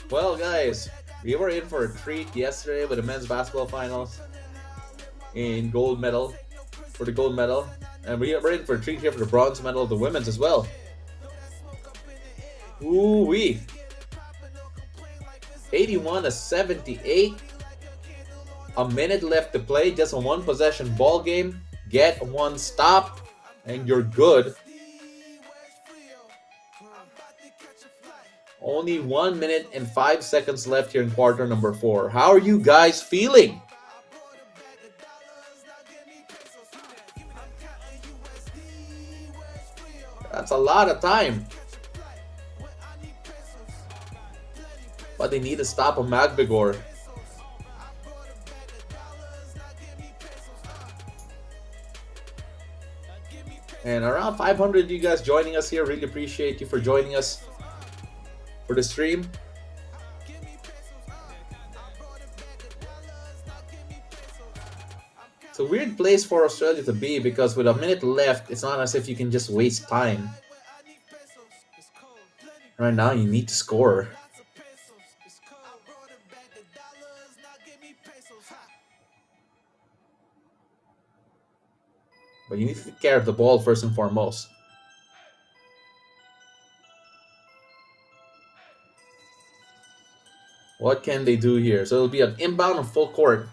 Speaker 1: Well, guys, we were in for a treat yesterday with the men's basketball finals in gold medal, for the gold medal. And we're in for a treat here for the bronze medal of the women's as well. Ooh-wee. 81-78. A minute left to play. Just a one possession ball game. Get one stop and you're good. Only 1 minute and 5 seconds left here in quarter number 4. How are you guys feeling? That's a lot of time. But they need to stop a Magbegor. And around 500 of you guys joining us here. Really appreciate you for joining us for the stream. It's a weird place for Australia to be because with a minute left, it's not as if you can just waste time. Right now, you need to score. But you need to take care of the ball first and foremost. What can they do here? So it'll be an inbound on full court.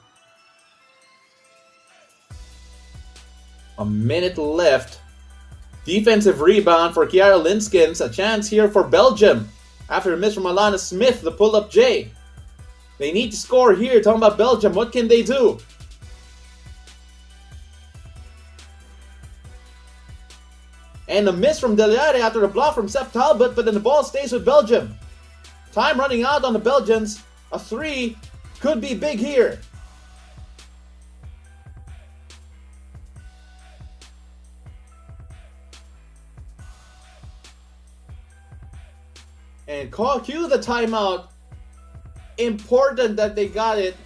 Speaker 1: A minute left. Defensive rebound for Kiara Linskins. A chance here for Belgium. After a miss from Alana Smith, the pull-up J. They need to score here. Talking about Belgium. What can they do? And a miss from Deliare after the block from Seth Talbot, but then the ball stays with Belgium. Time running out on the Belgians. A 3 could be big here. And cue the timeout. Important that they got it.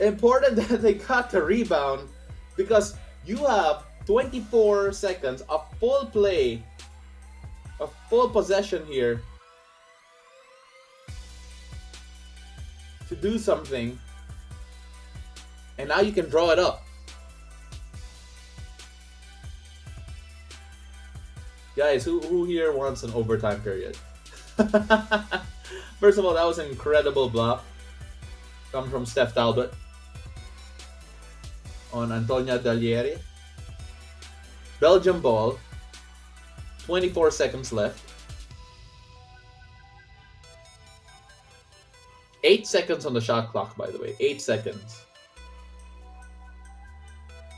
Speaker 1: Important that they got the rebound. Because you have 24 seconds, a full play, a full possession here to do something. And now you can draw it up. Guys, who here wants an overtime period? First of all, that was an incredible block coming from Steph Talbot on Antonia Dalieri. Belgium ball. 24 seconds left. 8 seconds on the shot clock, by the way. 8 seconds.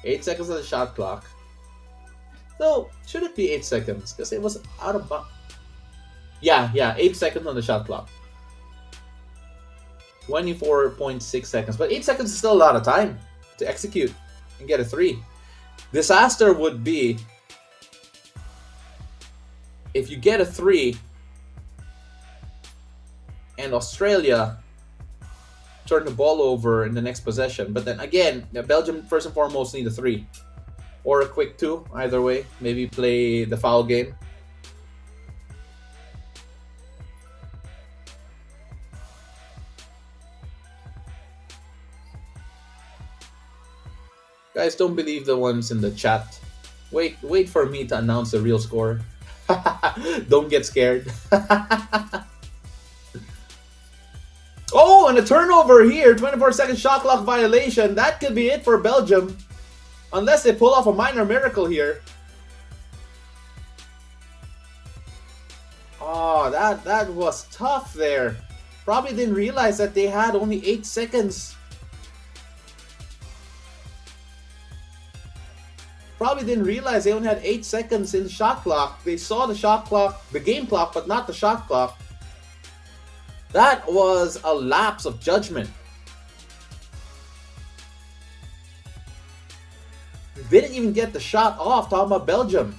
Speaker 1: 8 seconds on the shot clock. So, should it be 8 seconds? Because it was out of bounds. Yeah, 8 seconds on the shot clock. 24.6 seconds. But 8 seconds is still a lot of time to execute and get a 3. Disaster would be if you get a 3 and Australia turn the ball over in the next possession. But then again, Belgium first and foremost need a 3 or a quick 2. Either way, maybe play the foul game. Guys, don't believe the ones in the chat. Wait for me to announce the real score. Don't get scared. Oh, and a turnover here. 24-second shot clock violation. That could be it for Belgium. Unless they pull off a minor miracle here. Oh, that was tough there. Probably didn't realize that they had only 8 seconds. Probably didn't realize they only had 8 seconds in the shot clock. They saw the shot clock, the game clock, but not the shot clock. That was a lapse of judgment. Didn't even get the shot off, talking about Belgium.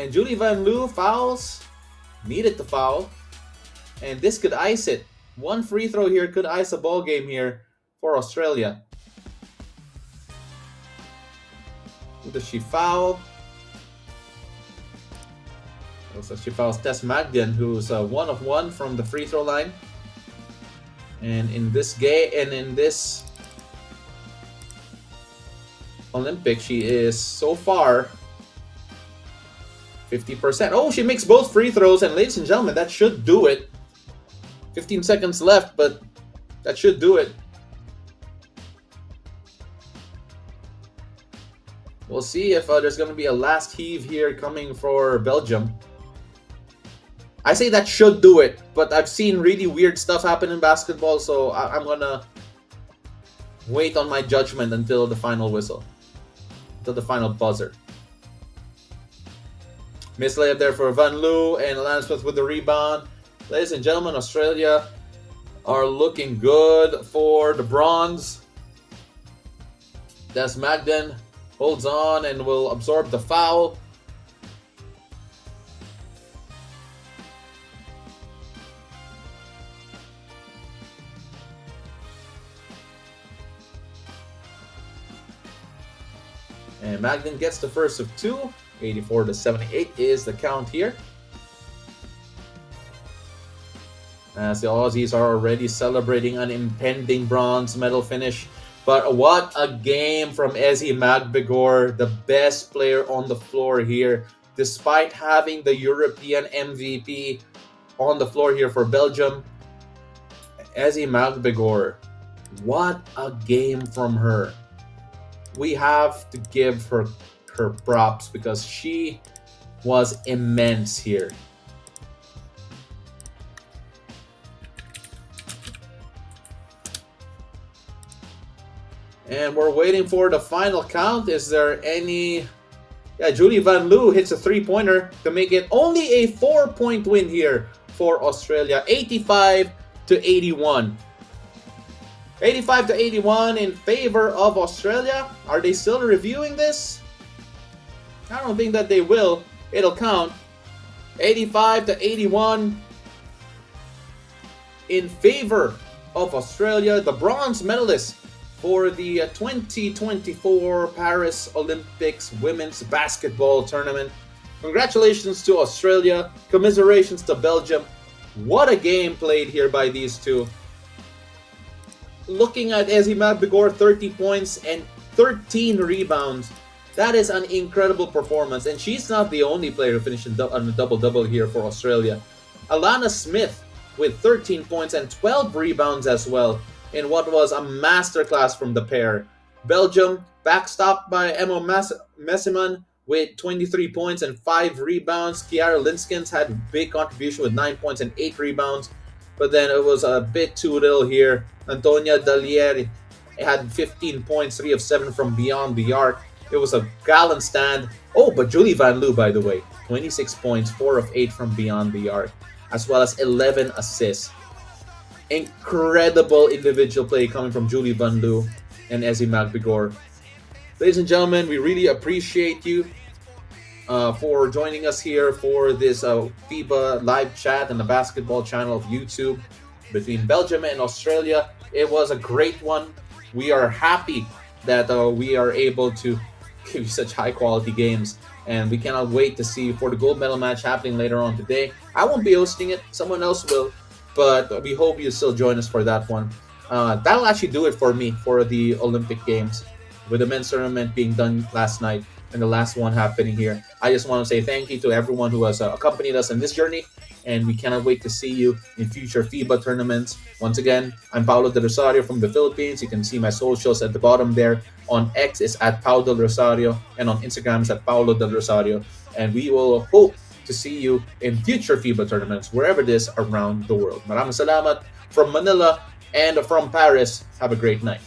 Speaker 1: And Julie Van Loo fouls. Needed to foul. And this could ice it. One free throw here could ice a ball game here for Australia. Who does she foul? So she fouls Tess Magden, who's 1 of 1 from the free throw line. And in this Olympic, she is so far 50%. Oh, she makes both free throws, and ladies and gentlemen, that should do it. 15 seconds left, but that should do it. We'll see if there's going to be a last heave here coming for Belgium. I say that should do it, but I've seen really weird stuff happen in basketball, so I'm going to wait on my judgment until the final whistle, until the final buzzer. Miss layup there for Van Loo, and Alana Smith with the rebound. Ladies and gentlemen, Australia are looking good for the bronze. Des Magden holds on and will absorb the foul. And Magden gets the first of 2. 84-78 is the count here. As the Aussies are already celebrating an impending bronze medal finish. But what a game from Ezi Magbegor, the best player on the floor here. Despite having the European MVP on the floor here for Belgium, Ezi Magbegor, what a game from her. We have to give her props because she was immense here. And we're waiting for the final count. Is there any... Yeah, Julie Van Loo hits a three-pointer to make it only a 4-point win here for Australia. 85-81. 85-81 in favor of Australia. Are they still reviewing this? I don't think that they will. It'll count. 85-81 in favor of Australia, the bronze medalist for the 2024 Paris Olympics Women's Basketball Tournament. Congratulations to Australia. Commiserations to Belgium. What a game played here by these two. Looking at Ezi Magbegor, 30 points and 13 rebounds. That is an incredible performance. And she's not the only player who finished on a double-double here for Australia. Alana Smith with 13 points and 12 rebounds as well in what was a masterclass from the pair. Belgium backstopped by Emma Messiman with 23 points and 5 rebounds. Kiara Linskens had a big contribution with 9 points and 8 rebounds. But then it was a bit too little here. Antonia Dalieri had 15 points, 3 of 7 from beyond the arc. It was a gallant stand. Oh, but Julie Van Loo, by the way, 26 points, 4 of 8 from beyond the arc, as well as 11 assists. Incredible individual play coming from Julie Van Loo and Ezi Magbegor. Ladies and gentlemen, we really appreciate you for joining us here for this FIBA live chat on the basketball channel of YouTube between Belgium and Australia. It was a great one. We are happy that we are able to give you such high quality games, and we cannot wait to see for the gold medal match happening later on today. I won't be hosting it, someone else will, but we hope you still join us for that one. That'll actually do it for me for the Olympic Games, with the men's tournament being done last night and the last one happening here. I just want to say thank you to everyone who has accompanied us in this journey, and we cannot wait to see you in future FIBA tournaments. Once again, I'm Paulo Del Rosario from the Philippines. You can see my socials at the bottom there. On X is at Paulo Del Rosario, and on Instagram is at Paulo Del Rosario. And we will hope to see you in future FIBA tournaments, wherever it is around the world. Maraming salamat from Manila and from Paris. Have a great night.